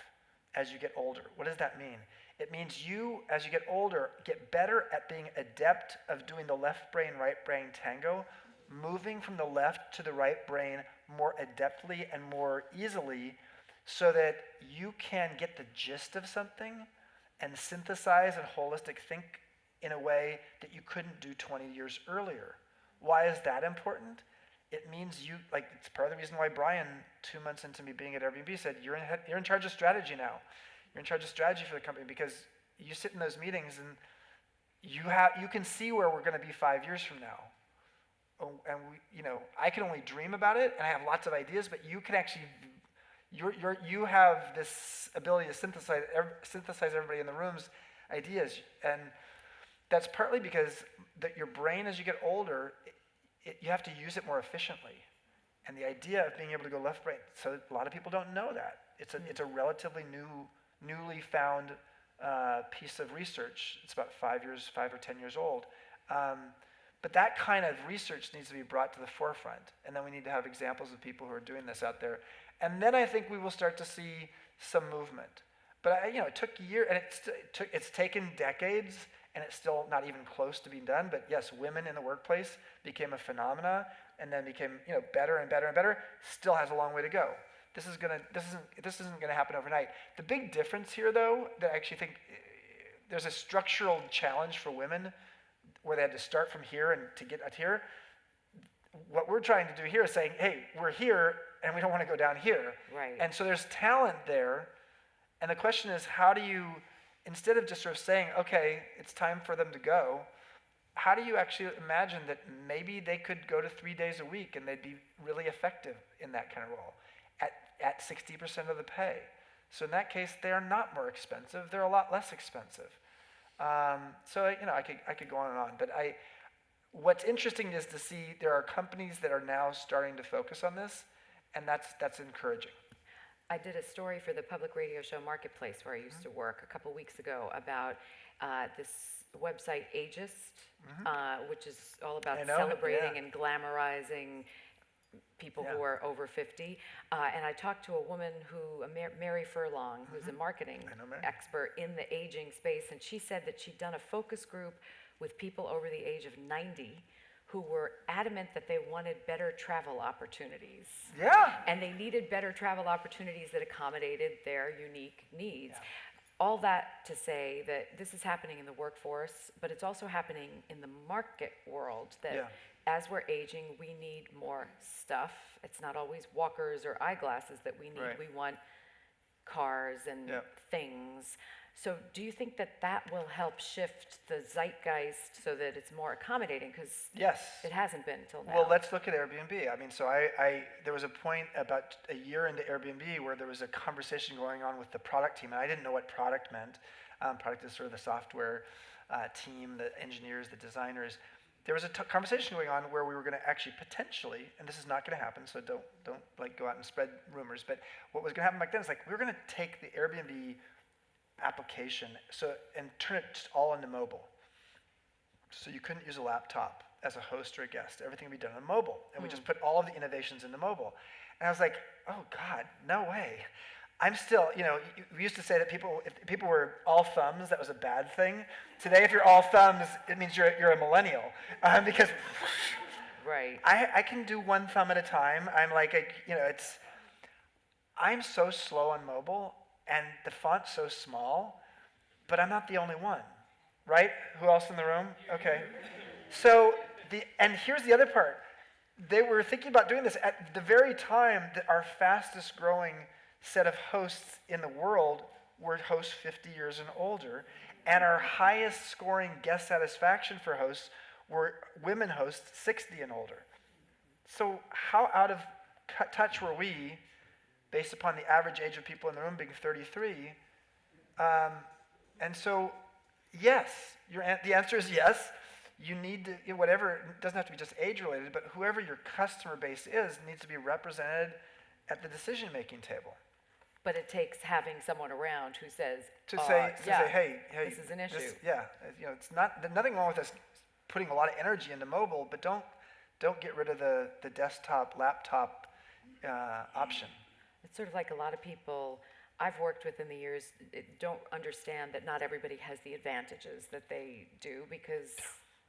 as you get older. What does that mean? It means you, as you get older, get better at being adept of doing the left brain, right brain tango, moving from the left to the right brain more adeptly and more easily so that you can get the gist of something and synthesize and holistic think in a way that you couldn't do 20 years earlier. Why is that important? It means it's part of the reason why Brian, 2 months into me being at Airbnb, said, you're in charge of strategy now. You're in charge of strategy for the company because you sit in those meetings and you can see where we're going to be 5 years from now. And I can only dream about it, and I have lots of ideas, but you can actually, you have this ability to synthesize everybody in the room's ideas, and that's partly because your brain, as you get older, you have to use it more efficiently. And the idea of being able to go left brain, so a lot of people don't know that. It's a relatively newly found piece of research. It's about 5 or 10 years old. But that kind of research needs to be brought to the forefront. And then we need to have examples of people who are doing this out there. And then I think we will start to see some movement. But it took years, and it's taken decades, and it's still not even close to being done. But yes, women in the workplace became a phenomena, and then became better and better and better. Still has a long way to go. This isn't gonna happen overnight. The big difference here, though, that I actually think there's a structural challenge for women, where they had to start from here and to get here. What we're trying to do here is saying, hey, we're here, and we don't want to go down here. Right. And so there's talent there, and the question is, how do you, instead of just sort of saying, okay, it's time for them to go, how do you actually imagine that maybe they could go to 3 days a week and they'd be really effective in that kind of role at 60% of the pay? So in that case, they are not more expensive, they're a lot less expensive. So I could go on and on, but what's interesting is to see there are companies that are now starting to focus on this, and that's encouraging. I did a story for the public radio show Marketplace, where I used to work, a couple weeks ago, about this website Ageist, which is all about I know, celebrating yeah. and glamorizing people who Yeah. are over 50. And I talked to a woman Mary Furlong, who's a marketing I know Mary. expert in the aging space, and she said that she'd done a focus group with people over the age of 90 who were adamant that they wanted better travel opportunities. Yeah. And they needed better travel opportunities that accommodated their unique needs. Yeah. All that to say that this is happening in the workforce, but it's also happening in the market world, that Yeah. as we're aging, we need more stuff. It's not always walkers or eyeglasses that we need. Right. We want cars and Yep. things. So do you think that that will help shift the zeitgeist so that it's more accommodating? Because Yes. it hasn't been until now. Well, let's look at Airbnb. I mean, so there was a point about a year into Airbnb where there was a conversation going on with the product team, and I didn't know what product meant. Product is sort of the software team, the engineers, the designers. There was a conversation going on where we were going to actually potentially, and this is not going to happen, so don't like go out and spread rumors. But what was going to happen back then is like we were going to take the Airbnb application and turn it just all into mobile. So you couldn't use a laptop as a host or a guest. Everything would be done on mobile. And we just put all of the innovations into mobile. And I was like, oh God, no way. I'm still, we used to say that if people were all thumbs, that was a bad thing. Today, if you're all thumbs, it means you're a millennial. Because right. I can do one thumb at a time. I'm like, I'm so slow on mobile, and the font's so small, but I'm not the only one, right? Who else in the room? Okay. So, and here's the other part. They were thinking about doing this at the very time that our fastest growing set of hosts in the world were hosts 50 years and older, and our highest scoring guest satisfaction for hosts were women hosts 60 and older. So how out of touch were we, based upon the average age of people in the room being 33? And so, yes, the answer is yes. You need to, whatever, it doesn't have to be just age related, but whoever your customer base is needs to be represented at the decision-making table. But it takes having someone around who says, To say, hey, this is an issue. It's nothing wrong with us putting a lot of energy into mobile, but don't get rid of the desktop, laptop option. It's sort of like a lot of people I've worked with in the years don't understand that not everybody has the advantages that they do because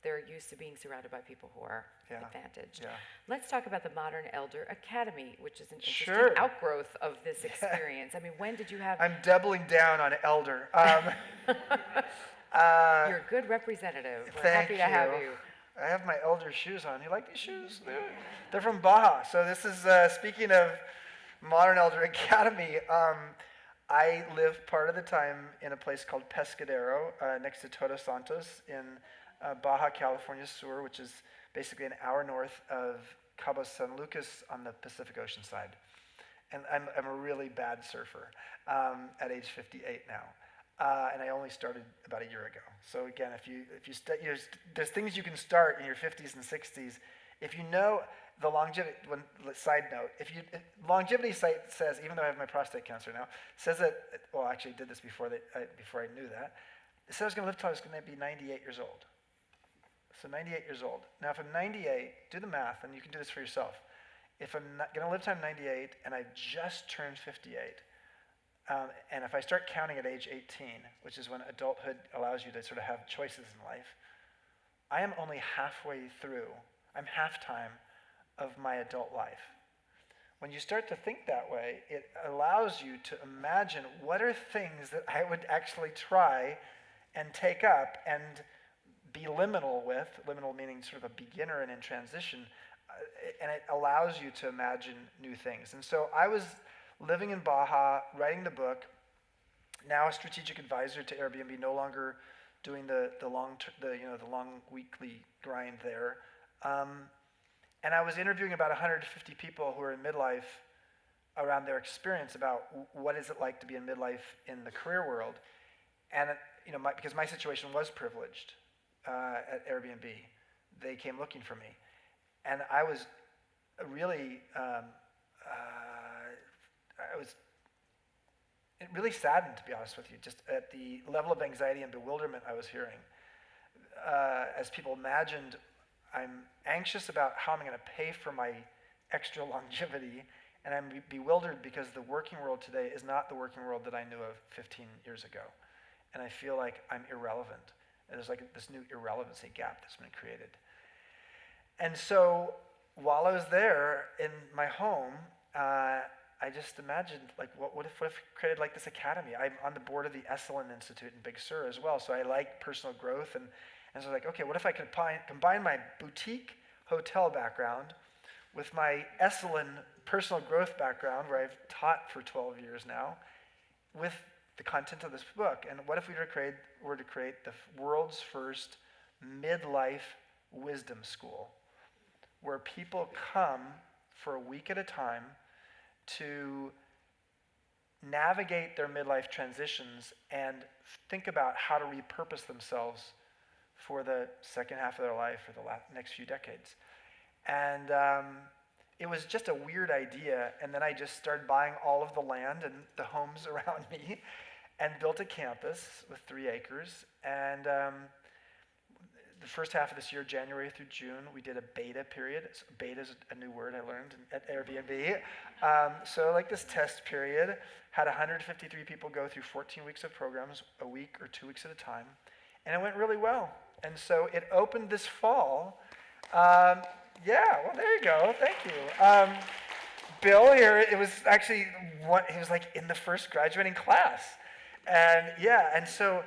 they're used to being surrounded by people who are advantaged. Yeah. Let's talk about the Modern Elder Academy, which is an interesting Sure. outgrowth of this experience. I mean, when did you have... I'm doubling down on elder. You're a good representative. We're happy to have you. I have my elder shoes on. You like these shoes? They're from Baja. So this is, speaking of Modern Elder Academy, I live part of the time in a place called Pescadero, next to Todos Santos in Baja California Sur, which is basically an hour north of Cabo San Lucas on the Pacific Ocean side. And I'm a really bad surfer at age 58 now. And I only started about a year ago. So again, there's things you can start in your 50s and 60s. If you know the longevity, side note, longevity site says, even though I have my prostate cancer now, says that, well, actually I did this before I knew that, it said I was going to live till I was going to be 98 years old. So 98 years old. Now if I'm 98, do the math, and you can do this for yourself. If I'm not going to live till I'm 98 and I just turned 58, and if I start counting at age 18, which is when adulthood allows you to sort of have choices in life, I am only halfway through. I'm halftime of my adult life. When you start to think that way, it allows you to imagine what are things that I would actually try and take up and be liminal with, liminal meaning sort of a beginner and in transition, and it allows you to imagine new things. And so I was living in Baja, writing the book, now a strategic advisor to Airbnb, no longer doing the long weekly grind there. And I was interviewing about 150 people who are in midlife around their experience about what is it like to be in midlife in the career world. And because my situation was privileged at Airbnb. they came looking for me. And I was really, I was really saddened, to be honest with you, just at the level of anxiety and bewilderment I was hearing. As people imagined, I'm anxious about how I'm going to pay for my extra longevity, and I'm bewildered because the working world today is not the working world that I knew of 15 years ago. And I feel like I'm irrelevant. And there's like this new irrelevancy gap that's been created. And so while I was there in my home, I just imagined, like, what if I created like this academy? I'm on the board of the Esalen Institute in Big Sur as well, so I like personal growth. And so I was like, okay, what if I could combine my boutique hotel background with my Esalen personal growth background, where I've taught for 12 years now, with the content of this book? And what if we were to create the world's first midlife wisdom school, where people come for a week at a time to navigate their midlife transitions and think about how to repurpose themselves for the second half of their life or the next few decades. And it was just a weird idea, and then I just started buying all of the land and the homes around me and built a campus with 3 acres. And the first half of this year, January through June, we did a beta period. Beta is a new word I learned at Airbnb. So like this test period, had 153 people go through 14 weeks of programs, a week or 2 weeks at a time. And it went really well. And so it opened this fall. Yeah, well, there you go. Thank you. Bill here, it was actually, he was like in the first graduating class. And yeah, and so...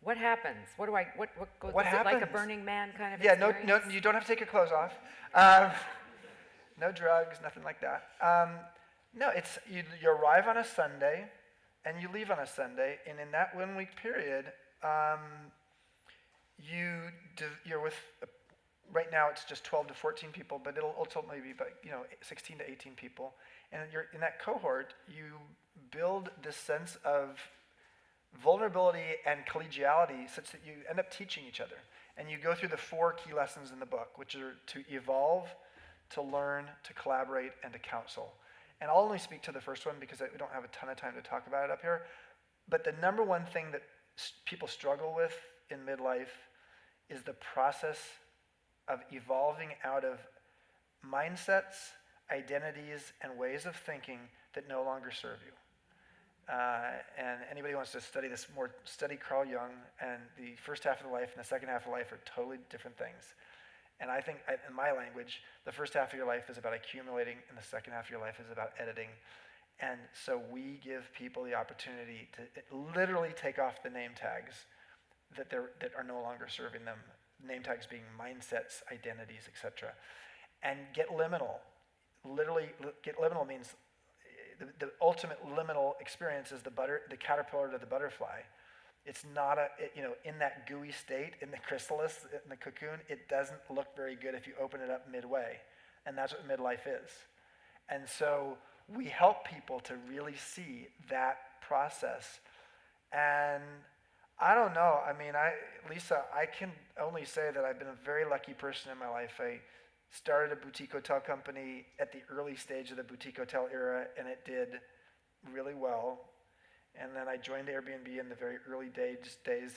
What happens? What goes? What is happens? It like a Burning Man kind of Yeah, experience? no, you don't have to take your clothes off. No drugs, nothing like that. No, it's you arrive on a Sunday, and you leave on a Sunday, and in that 1 week period, you're with. Right now, it's just 12 to 14 people, but it'll ultimately be about 16 to 18 people, and you're in that cohort. You build this sense of vulnerability and collegiality such that you end up teaching each other. And you go through the 4 key lessons in the book, which are to evolve, to learn, to collaborate, and to counsel. And I'll only speak to the first one because we don't have a ton of time to talk about it up here. But the number one thing that people struggle with in midlife is the process of evolving out of mindsets, identities, and ways of thinking that no longer serve you. And anybody who wants to study this more, study Carl Jung, and the first half of the life and the second half of life are totally different things. And I think, in my language, the first half of your life is about accumulating, and the second half of your life is about editing. And so we give people the opportunity to literally take off the name tags that are no longer serving them, name tags being mindsets, identities, etc. And get liminal. Literally, get liminal means the ultimate liminal experience is the caterpillar to the butterfly. It's not in that gooey state, in the chrysalis, in the cocoon, it doesn't look very good if you open it up midway. And that's what midlife is. And so we help people to really see that process. And I don't know, Lisa, I can only say that I've been a very lucky person in my life. I started a boutique hotel company at the early stage of the boutique hotel era, and it did really well. And then I joined Airbnb in the very early days,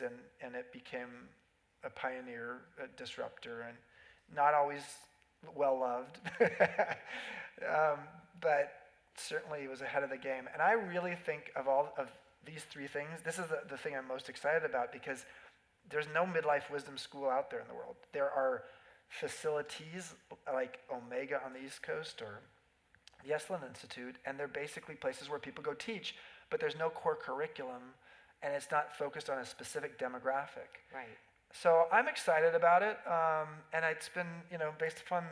and it became a pioneer, a disruptor, and not always well-loved. But certainly it was ahead of the game. And I really think of all of these 3 things, this is the thing I'm most excited about, because there's no midlife wisdom school out there in the world. There are facilities like Omega on the East Coast or the Esalen Institute, and they're basically places where people go teach, but there's no core curriculum, and it's not focused on a specific demographic. Right. So I'm excited about it, and it's been, based upon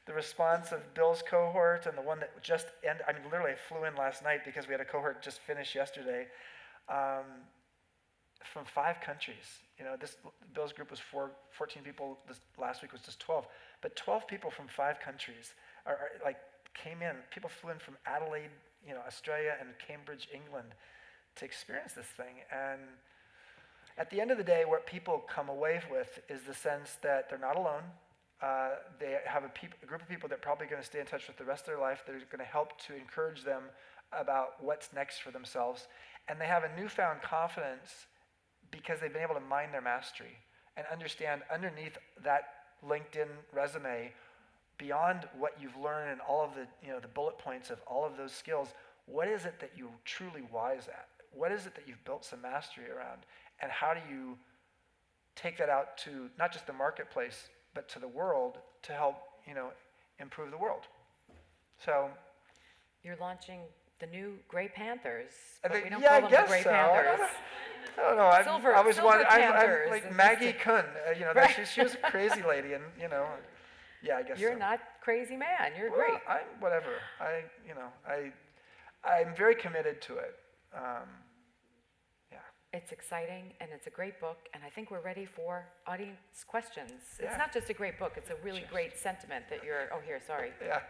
the response of Bill's cohort and the one that just ended. Literally I flew in last night because we had a cohort just finish yesterday, from 5 countries. Bill's group was 14 people. This last week was just 12. But 12 people from 5 countries came in. People flew in from Adelaide, Australia, and Cambridge, England, to experience this thing. And At the end of the day, what people come away with is the sense that they're not alone. They have a group of people that are probably going to stay in touch with the rest of their life. They're going to help to encourage them about what's next for themselves. And they have a newfound confidence because they've been able to mine their mastery and understand underneath that LinkedIn resume, beyond what you've learned and all of the, the bullet points of all of those skills, what is it that you're truly wise at? What is it that you've built some mastery around? And how do you take that out to not just the marketplace, but to the world to help, improve the world? So You're launching the new Grey Panthers, I but think, we don't yeah, call I them guess the Grey so. Panthers. I don't know. Silver- I was Silver one. I'm Panthers like and Maggie Mystic- Kuhn. Right. She was a crazy lady, and yeah, I guess You're so. not crazy man. You're Well, great. Whatever. I'm very committed to it. Yeah. It's exciting, and it's a great book, and I think we're ready for audience questions. Yeah. It's not just a great book, it's a really Cheers. great sentiment that you're, oh, here, sorry. Yeah.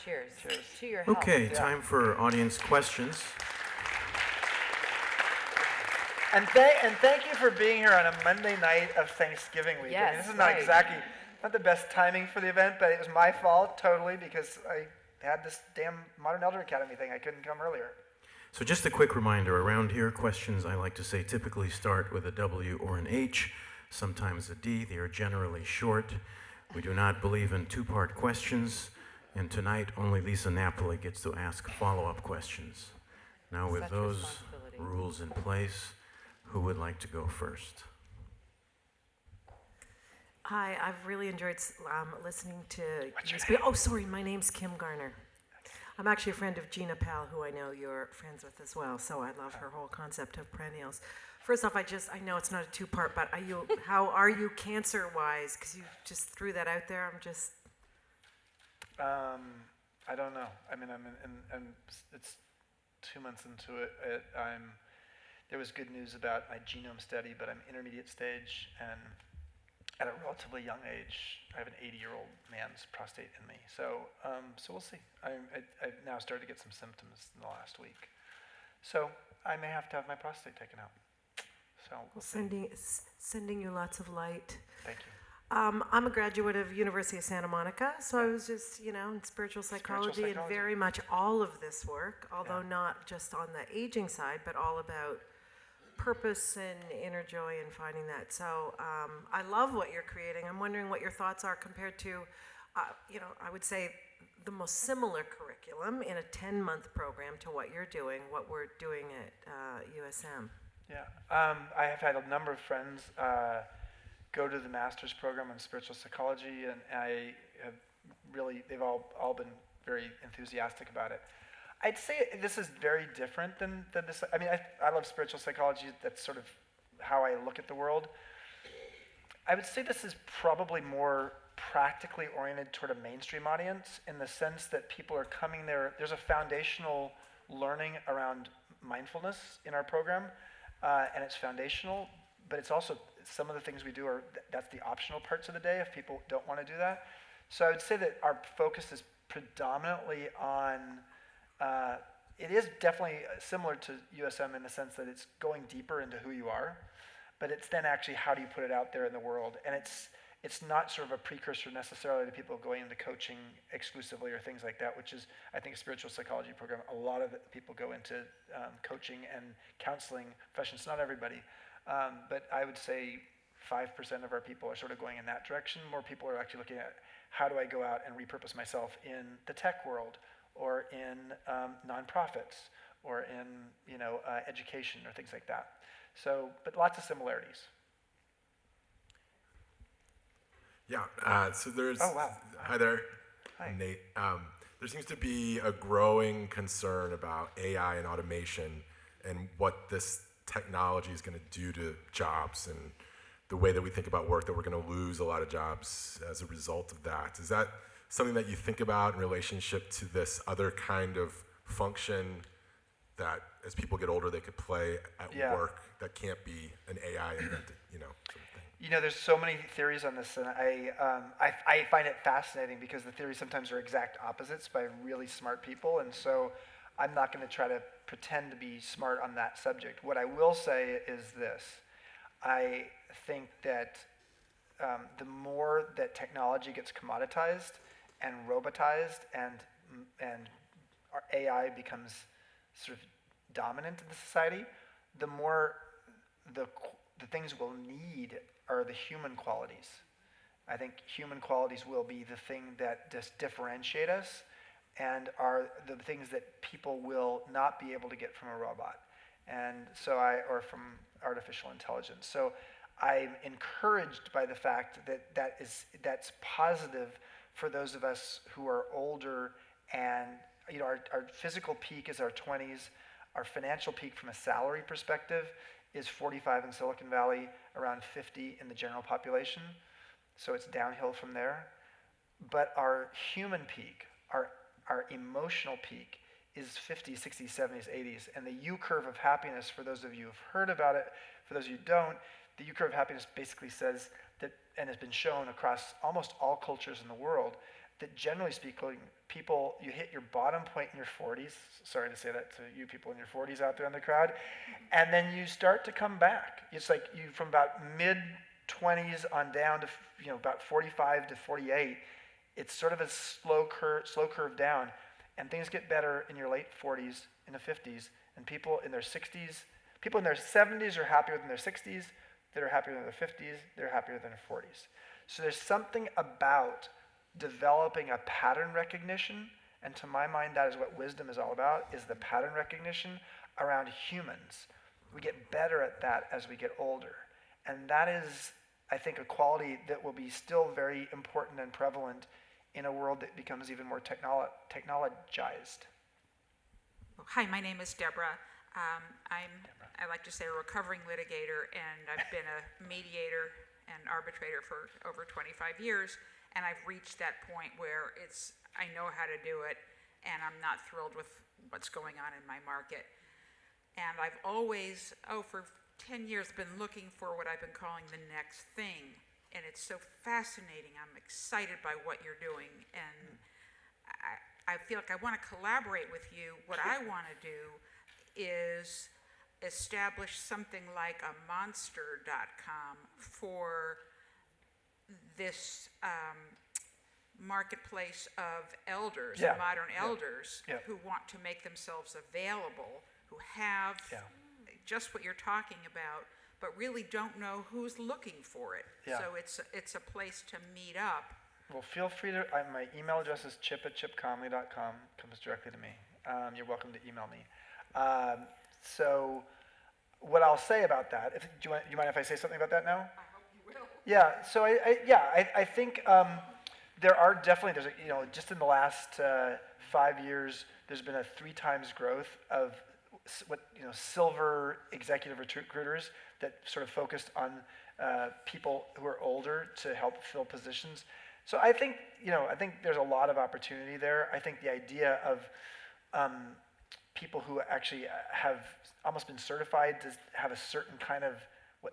Cheers. Cheers. To your health. Okay, Yeah. time for audience questions. And thank you for being here on a Monday night of Thanksgiving week. I mean, Yes, this is not right. exactly not the best timing for the event, but it was my fault totally because I had this damn Modern Elder Academy thing. I couldn't come earlier. So just a quick reminder, around here, questions, I like to say, typically start with a W or an H, sometimes a D. They are generally short. We do not believe in two-part questions, and tonight only Lisa Napoli gets to ask follow-up questions. Now with Such those responsibility. rules in place, who would like to go first? Hi, I've really enjoyed listening to What's you your speak. Oh, sorry, my name's Kim Garner. I'm actually a friend of Gina Powell, who I know you're friends with as well, so I love her whole concept of perennials. First off, I know it's not a two-part, but how are you cancer-wise? Because you just threw that out there. I'm just... I don't know. I mean, it's 2 months into it. There was good news about my genome study, but I'm intermediate stage, and at a relatively young age, I have an 80-year-old man's prostate in me. So we'll see. I've now started to get some symptoms in the last week. So I may have to have my prostate taken out. So we'll see. Sending you lots of light. Thank you. I'm a graduate of University of Santa Monica, so I was just, in spiritual psychology and psychology. very much all of this work, although Yeah. not just on the aging side, but all about purpose and inner joy and finding that. So I love what you're creating. I'm wondering what your thoughts are compared to, I would say the most similar curriculum in a 10-month program to what you're doing, what we're doing at USM. Yeah, I have had a number of friends go to the master's program in spiritual psychology, and I have they've all been very enthusiastic about it. I'd say this is very different than this. I mean, I love spiritual psychology. That's sort of how I look at the world. I would say this is probably more practically oriented toward a mainstream audience in the sense that people are coming there. There's a foundational learning around mindfulness in our program, and it's foundational, but it's also some of the things we do that's the optional parts of the day if people don't want to do that. So I would say that our focus is predominantly on, it is definitely similar to USM in the sense that it's going deeper into who you are, but it's then actually how do you put it out there in the world. And it's not sort of a precursor necessarily to people going into coaching exclusively or things like that, which is, I think, a spiritual psychology program. A lot of people go into coaching and counseling professions, not everybody. But I would say 5% of our people are sort of going in that direction. More people are actually looking at how do I go out and repurpose myself in the tech world or in nonprofits or in education or things like that. So, but lots of similarities. Yeah, so there's... Oh, wow. Hi there. Hi. I'm Nate. There seems to be a growing concern about AI and automation and what this technology is going to do to jobs and the way that we think about work, that we're going to lose a lot of jobs as a result of that. Is that something that you think about in relationship to this other kind of function that as people get older they could play at work that can't be an AI invented, sort of thing? There's so many theories on this, and I find it fascinating because the theories sometimes are exact opposites by really smart people, and so I'm not going to try to pretend to be smart on that subject. What I will say is this. I think that the more that technology gets commoditized and robotized and our AI becomes sort of dominant in the society, the more the things we'll need are the human qualities. I think human qualities will be the thing that just differentiate us and are the things that people will not be able to get from a robot, or from artificial intelligence. So I'm encouraged by the fact that that's positive for those of us who are older, and our physical peak is our 20s. Our financial peak from a salary perspective is 45 in Silicon Valley, around 50 in the general population. So it's downhill from there. But our human peak, our emotional peak, is 50s, 60s, 70s, 80s. And the U-curve of happiness, for those of you who've heard about it, for those of you who don't, the U-curve of happiness basically says that, and has been shown across almost all cultures in the world, that generally speaking, people, you hit your bottom point in your 40s, sorry to say that to you people in your 40s out there in the crowd, and then you start to come back. It's like you, from about mid-20s on down to about 45 to 48, it's sort of a slow curve down, and things get better in your late 40s, in the 50s, and people in their 60s, people in their 70s are happier than their 60s, that are happier than their 50s, they're happier than their 40s. So there's something about developing a pattern recognition, and to my mind that is what wisdom is all about, is the pattern recognition around humans. We get better at that as we get older. And that is, I think, a quality that will be still very important and prevalent in a world that becomes even more technologized. Hi, my name is Deborah. I like to say a recovering litigator, and I've been a mediator and arbitrator for over 25 years, and I've reached that point where I know how to do it, and I'm not thrilled with what's going on in my market. And I've always, for 10 years, been looking for what I've been calling the next thing, and it's so fascinating. I'm excited by what you're doing, and I feel like I want to collaborate with you. What I want to do is establish something like a monster.com for this marketplace of elders, modern elders, who want to make themselves available, who have just what you're talking about, but really don't know who's looking for it. So it's a place to meet up. Well, feel free to, my email address is chip@chipconley.com, comes directly to me. You're welcome to email me. So what I'll say about that, do you mind if I say something about that now? I hope you will. Yeah, so I think there are definitely, just in the last 5 years, there's been a 3 times growth of silver executive recruiters that sort of focused on people who are older to help fill positions. So I think there's a lot of opportunity there. I think the idea of people who actually have almost been certified to have a certain kind of,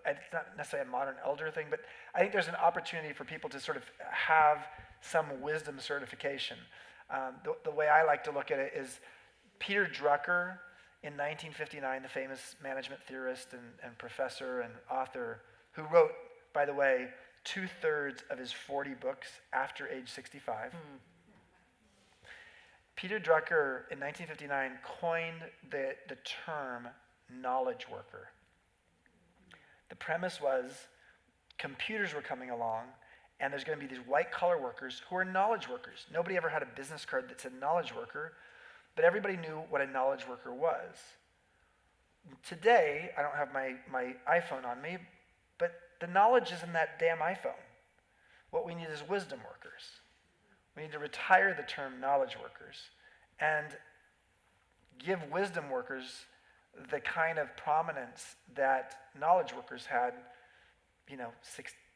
it's not necessarily a modern elder thing, but I think there's an opportunity for people to sort of have some wisdom certification. The way I like to look at it is Peter Drucker in 1959, the famous management theorist and professor and author, who wrote, by the way, 2/3 of his 40 books after age 65. Peter Drucker in 1959 coined the term knowledge worker. The premise was computers were coming along, and there's going to be these white-collar workers who are knowledge workers. Nobody ever had a business card that said knowledge worker, but everybody knew what a knowledge worker was. Today, I don't have my iPhone on me, but the knowledge is in that damn iPhone. What we need is wisdom workers. We need to retire the term knowledge workers and give wisdom workers the kind of prominence that knowledge workers had,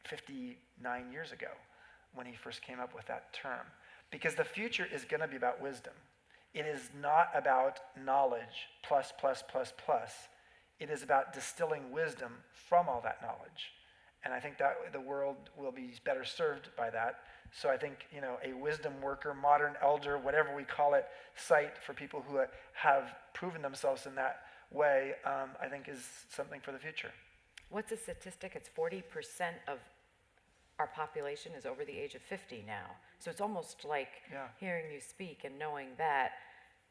59 years ago when he first came up with that term. Because the future is going to be about wisdom. It is not about knowledge plus. It is about distilling wisdom from all that knowledge. And I think that the world will be better served by that. So I think, a wisdom worker, modern elder, whatever we call it, site for people who have proven themselves in that way, I think is something for the future. what's the statistic? It's 40% of our population is over the age of 50 now. So it's almost like Yeah. hearing you speak and knowing that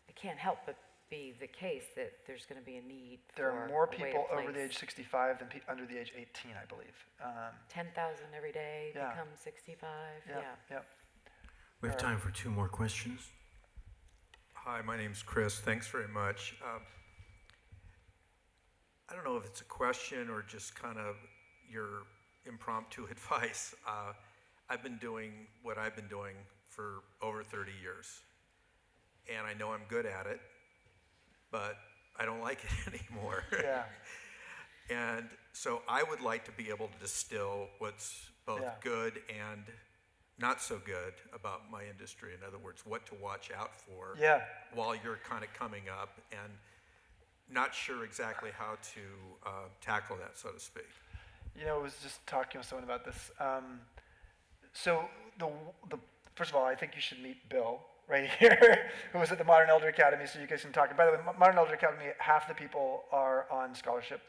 it can't help but be the case that there's going to be a need There for are more a way people to over the place. age 65 than under the age 18, I believe. 10,000 every day Yeah. become 65. Yeah, Yeah. yeah. We have time for 2 more questions. Hi, my name's Chris. Thanks very much. I don't know if it's a question or just kind of your impromptu advice. I've been doing what I've been doing for over 30 years, and I know I'm good at it, but I don't like it anymore. Yeah. And so I would like to be able to distill what's both Yeah. good and not so good about my industry. In other words, what to watch out for Yeah. while you're kind of coming up, and not sure exactly how to tackle that, so to speak. You know, I was just talking with someone about this. So the first of all, I think you should meet Bill right here, who was at the Modern Elder Academy, so you guys can talk. By the way, Modern Elder Academy, half the people are on scholarship,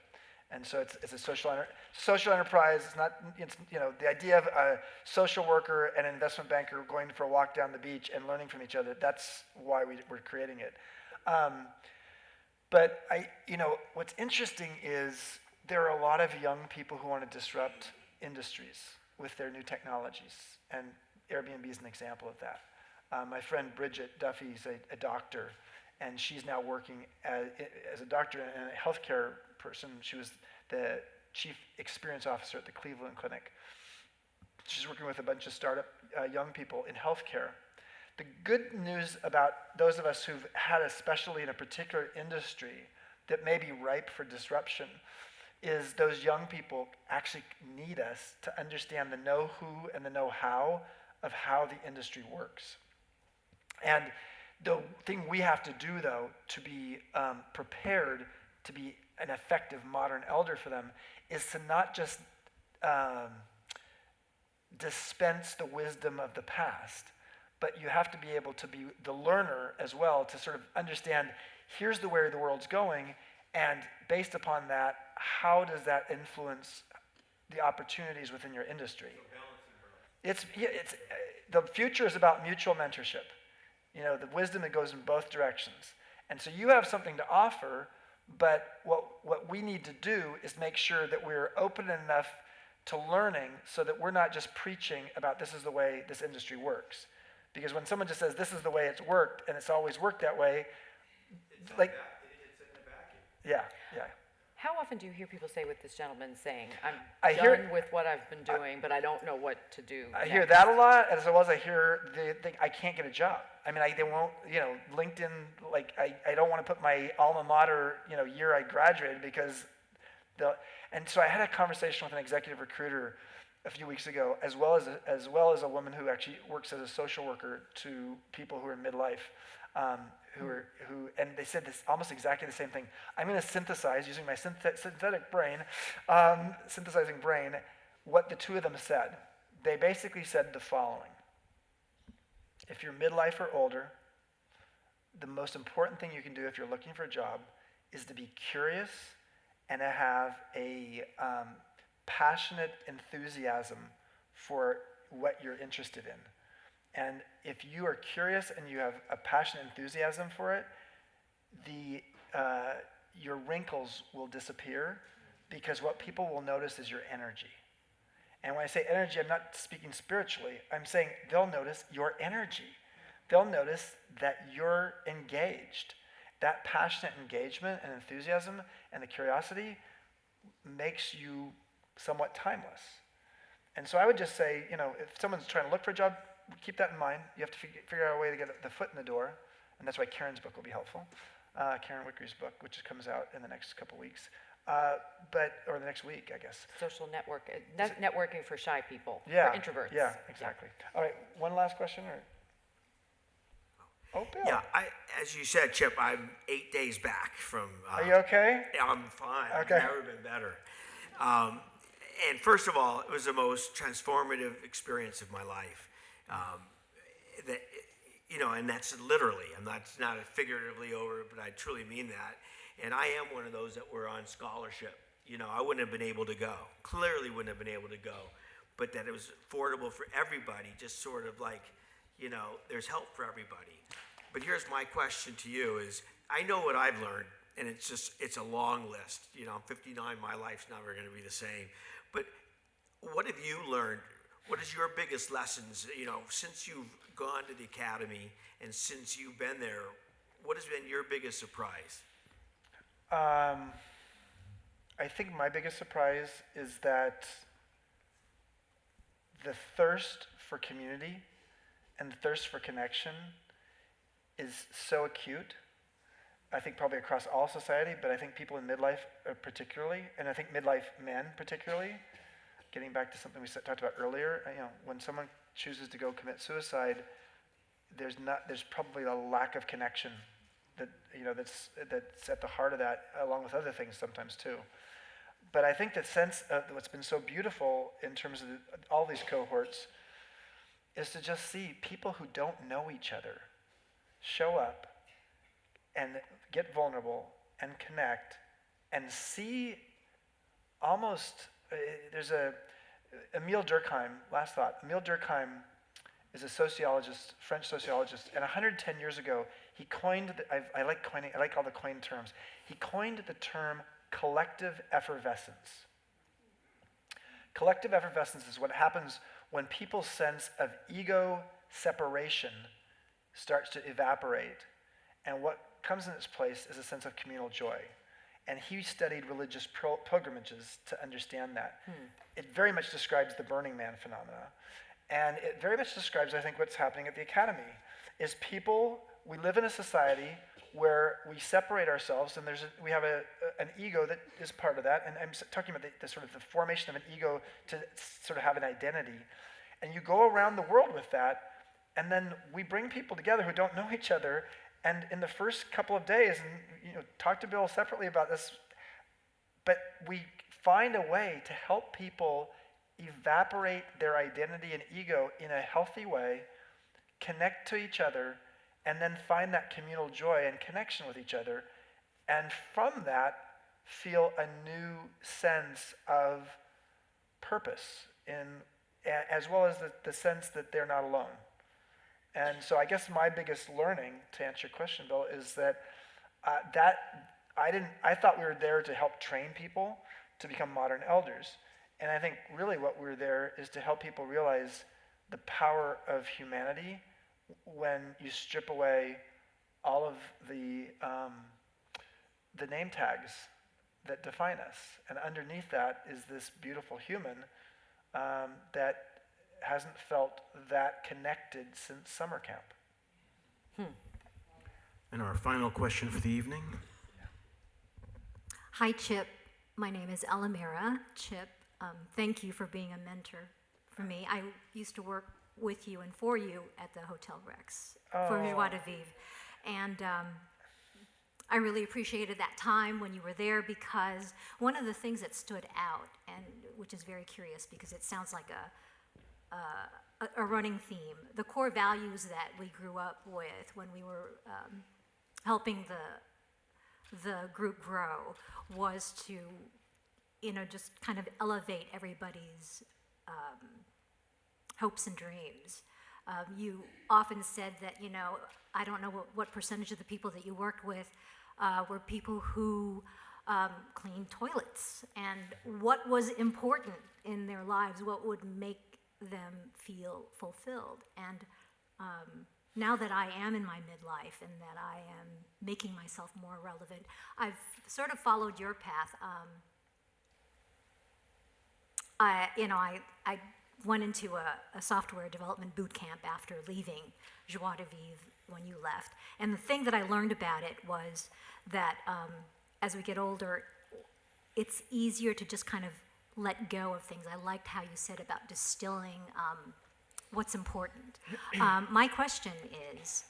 and so it's a social enterprise. It's not, it's, you know, the idea of a social worker and an investment banker going for a walk down the beach and learning from each other. That's why we're creating it. But you know, what's interesting is there are a lot of young people who want to disrupt industries with their new technologies, and Airbnb is an example of that. My friend Bridget Duffy is a doctor, and she's now working as a doctor and a healthcare person. She was the chief experience officer at the Cleveland Clinic. She's working with a bunch of startup young people in healthcare. The good news about those of us who've had a specialty in a particular industry that may be ripe for disruption is those young people actually need us to understand the know-who and the know-how of how the industry works. And the thing we have to do, though, to be prepared to be an effective modern elder for them is to not just dispense the wisdom of the past, but you have to be able to be the learner as well, to sort of understand, here's the way the world's going, and based upon that, how does that influence the opportunities within your industry? It's the future is about mutual mentorship. You know, the wisdom that goes in both directions. And so you have something to offer, but what we need to do is make sure that we're open enough to learning so that we're not just preaching about this is the way this industry works. Because when someone just says this is the way it's worked and it's always worked that way, It's like, in the vacuum. yeah. How often do you hear people say what this gentleman's saying? I I'm hear- done with what I've been doing, but I don't know what to do I hear next." that a lot, as well as I hear I can't get a job. I mean, they won't, you know, LinkedIn, like, I don't want to put my alma mater, you know, year I graduated because and so I had a conversation with an executive recruiter a few weeks ago, as well as a woman who actually works as a social worker to people who are in midlife, and they said this almost exactly the same thing. I'm going to synthesize using my synthetic brain, synthesizing brain, what the two of them said. They basically said the following: if you're midlife or older, the most important thing you can do if you're looking for a job is to be curious and to have a passionate enthusiasm for what you're interested in. And if you are curious and you have a passionate enthusiasm for it, your wrinkles will disappear, because what people will notice is your energy. And when I say energy, I'm not speaking spiritually. I'm saying they'll notice your energy. They'll notice that you're engaged. That passionate engagement and enthusiasm and the curiosity makes you somewhat timeless. And so I would just say, you know, if someone's trying to look for a job, keep that in mind. You have to figure out a way to get the foot in the door, and that's why Karen's book will be helpful. Karen Wickery's book, which comes out in the next couple weeks, or the next week, I guess. Social networking for shy people, Yeah, for introverts. Yeah, exactly. All right, one last question, or? Oh, Bill. Yeah, as you said, Chip, I'm 8 days back from. Are you okay? Yeah, I'm fine. Okay. I've never been better. And first of all, it was the most transformative experience of my life. And that's literally. I'm not figuratively over it, but I truly mean that. And I am one of those that were on scholarship I wouldn't have been able to go. Clearly wouldn't have been able to go. But that it was affordable for everybody, just sort of like, there's help for everybody. But here's my question to you is, I know what I've learned, and it's a long list. I'm 59, my life's never going to be the same. But what have you learned? What is your biggest lessons, since you've gone to the academy and since you've been there, what has been your biggest surprise? I think my biggest surprise is that the thirst for community and the thirst for connection is so acute. I think probably across all society, but I think people in midlife particularly, and I think midlife men particularly, getting back to something we talked about earlier, when someone chooses to go commit suicide, there's probably a lack of connection that's at the heart of that, along with other things sometimes too. But I think the sense of what's been so beautiful in terms of all these cohorts is to just see people who don't know each other show up and get vulnerable and connect and see almost, there's Emile Durkheim, last thought. Emile Durkheim is a sociologist, French sociologist, and 110 years ago, he coined, I like all the coined terms, he coined the term collective effervescence. Collective effervescence is what happens when people's sense of ego separation starts to evaporate, and what comes in its place is a sense of communal joy. And he studied religious pilgrimages to understand that. It very much describes the Burning Man phenomena. And it very much describes, I think, what's happening at the academy, is we live in a society where we separate ourselves, and we have an ego that is part of that. And I'm talking about the sort of the formation of an ego to sort of have an identity. And you go around the world with that, and then we bring people together who don't know each other. And in the first couple of days, and talk to Bill separately about this, but we find a way to help people evaporate their identity and ego in a healthy way, connect to each other, and then find that communal joy and connection with each other. And from that, feel a new sense of purpose, as well as the sense that they're not alone. And so I guess my biggest learning, to answer your question, Bill, is that I thought we were there to help train people to become modern elders. And I think really what we're there is to help people realize the power of humanity when you strip away all of the name tags that define us. And underneath that is this beautiful human that hasn't felt that connected since summer camp. And our final question for the evening. Hi, Chip. My name is Elamira. Chip, thank you for being a mentor for me. I used to work with you and for you at the Hotel Rex for Joie de Vivre. And I really appreciated that time when you were there, because one of the things that stood out, and which is very curious because it sounds like a running theme, the core values that we grew up with when we were helping the group grow was to, just kind of elevate everybody's hopes and dreams. You often said that, I don't know what percentage of the people that you worked with were people who cleaned toilets, and what was important in their lives, what would make them feel fulfilled. And now that I am in my midlife and that I am making myself more relevant, I've sort of followed your path. I went into a software development boot camp after leaving Joie de Vivre when you left. And the thing that I learned about it was that as we get older, it's easier to just kind of let go of things. I liked how you said about distilling what's important. My question is,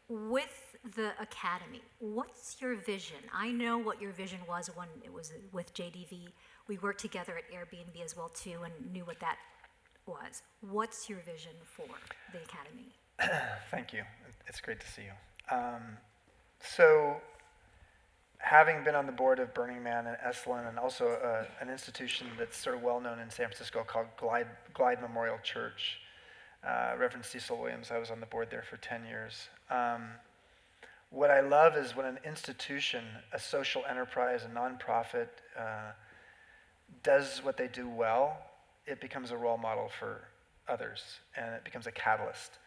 with the academy, what's your vision? I know what your vision was when it was with JDV. We worked together at Airbnb as well too, and knew what that was. What's your vision for the academy? Thank you. It's great to see you. So having been on the board of Burning Man and Esalen, and also an institution that's sort of well known in San Francisco called Glide Memorial Church, Reverend Cecil Williams, I was on the board there for 10 years. What I love is when an institution, a social enterprise, a nonprofit, does what they do well, it becomes a role model for others, and it becomes a catalyst.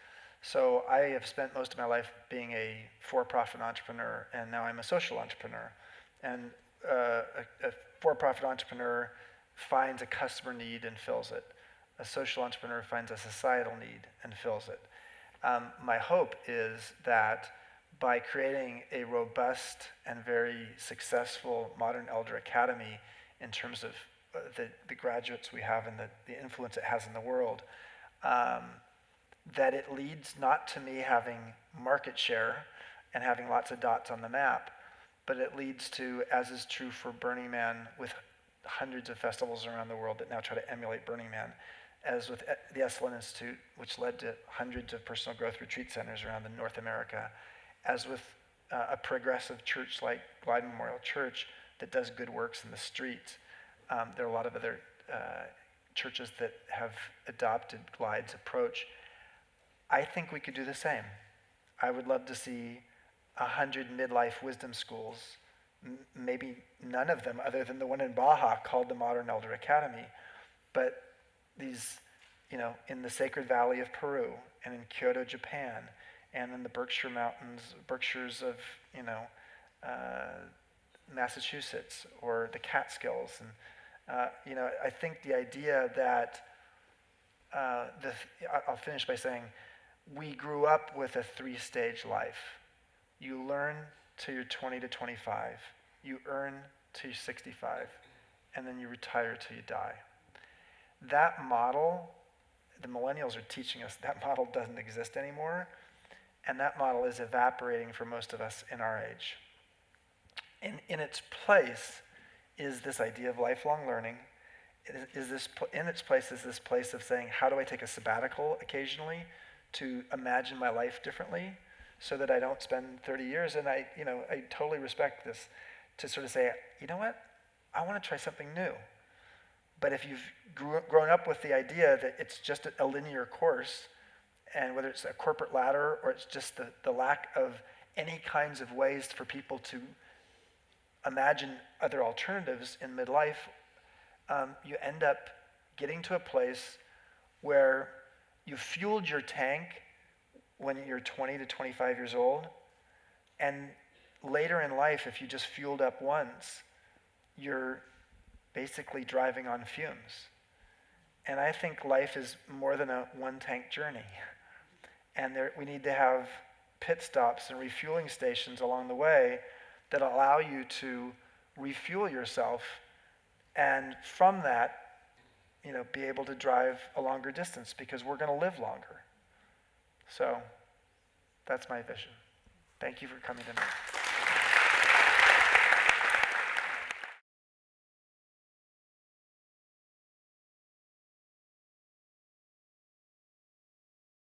So I have spent most of my life being a for-profit entrepreneur, and now I'm a social entrepreneur. And a for-profit entrepreneur finds a customer need and fills it. A social entrepreneur finds a societal need and fills it. My hope is that by creating a robust and very successful modern elder academy in terms of the graduates we have and the influence it has in the world, that it leads not to me having market share and having lots of dots on the map, but it leads to, as is true for Burning Man with hundreds of festivals around the world that now try to emulate Burning Man, as with the Esalen Institute, which led to hundreds of personal growth retreat centers around North America, as with a progressive church like Glide Memorial Church that does good works in the streets. There are a lot of other churches that have adopted Glide's approach. I think we could do the same. I would love to see 100 midlife wisdom schools, maybe none of them other than the one in Baja called the Modern Elder Academy, but these, in the Sacred Valley of Peru and in Kyoto, Japan, and in the Berkshires of, Massachusetts or the Catskills. And, I think the idea that, I'll finish by saying, we grew up with a 3-stage life. You learn till you're 20 to 25, you earn till you're 65, and then you retire till you die. That model, the millennials are teaching us that model doesn't exist anymore, and that model is evaporating for most of us in our age. In its place is this idea of lifelong learning. In its place is this place of saying, how do I take a sabbatical occasionally to imagine my life differently so that I don't spend 30 years, and I totally respect this, to sort of say, you know what, I want to try something new. But if you've grown up with the idea that it's just a linear course, and whether it's a corporate ladder or it's just the lack of any kinds of ways for people to imagine other alternatives in midlife, you end up getting to a place where you fueled your tank when you're 20 to 25 years old, and later in life, if you just fueled up once, you're basically driving on fumes. And I think life is more than a one-tank journey. And we need to have pit stops and refueling stations along the way that allow you to refuel yourself, and from that, be able to drive a longer distance, because we're going to live longer. So that's my vision. Thank you for coming tonight.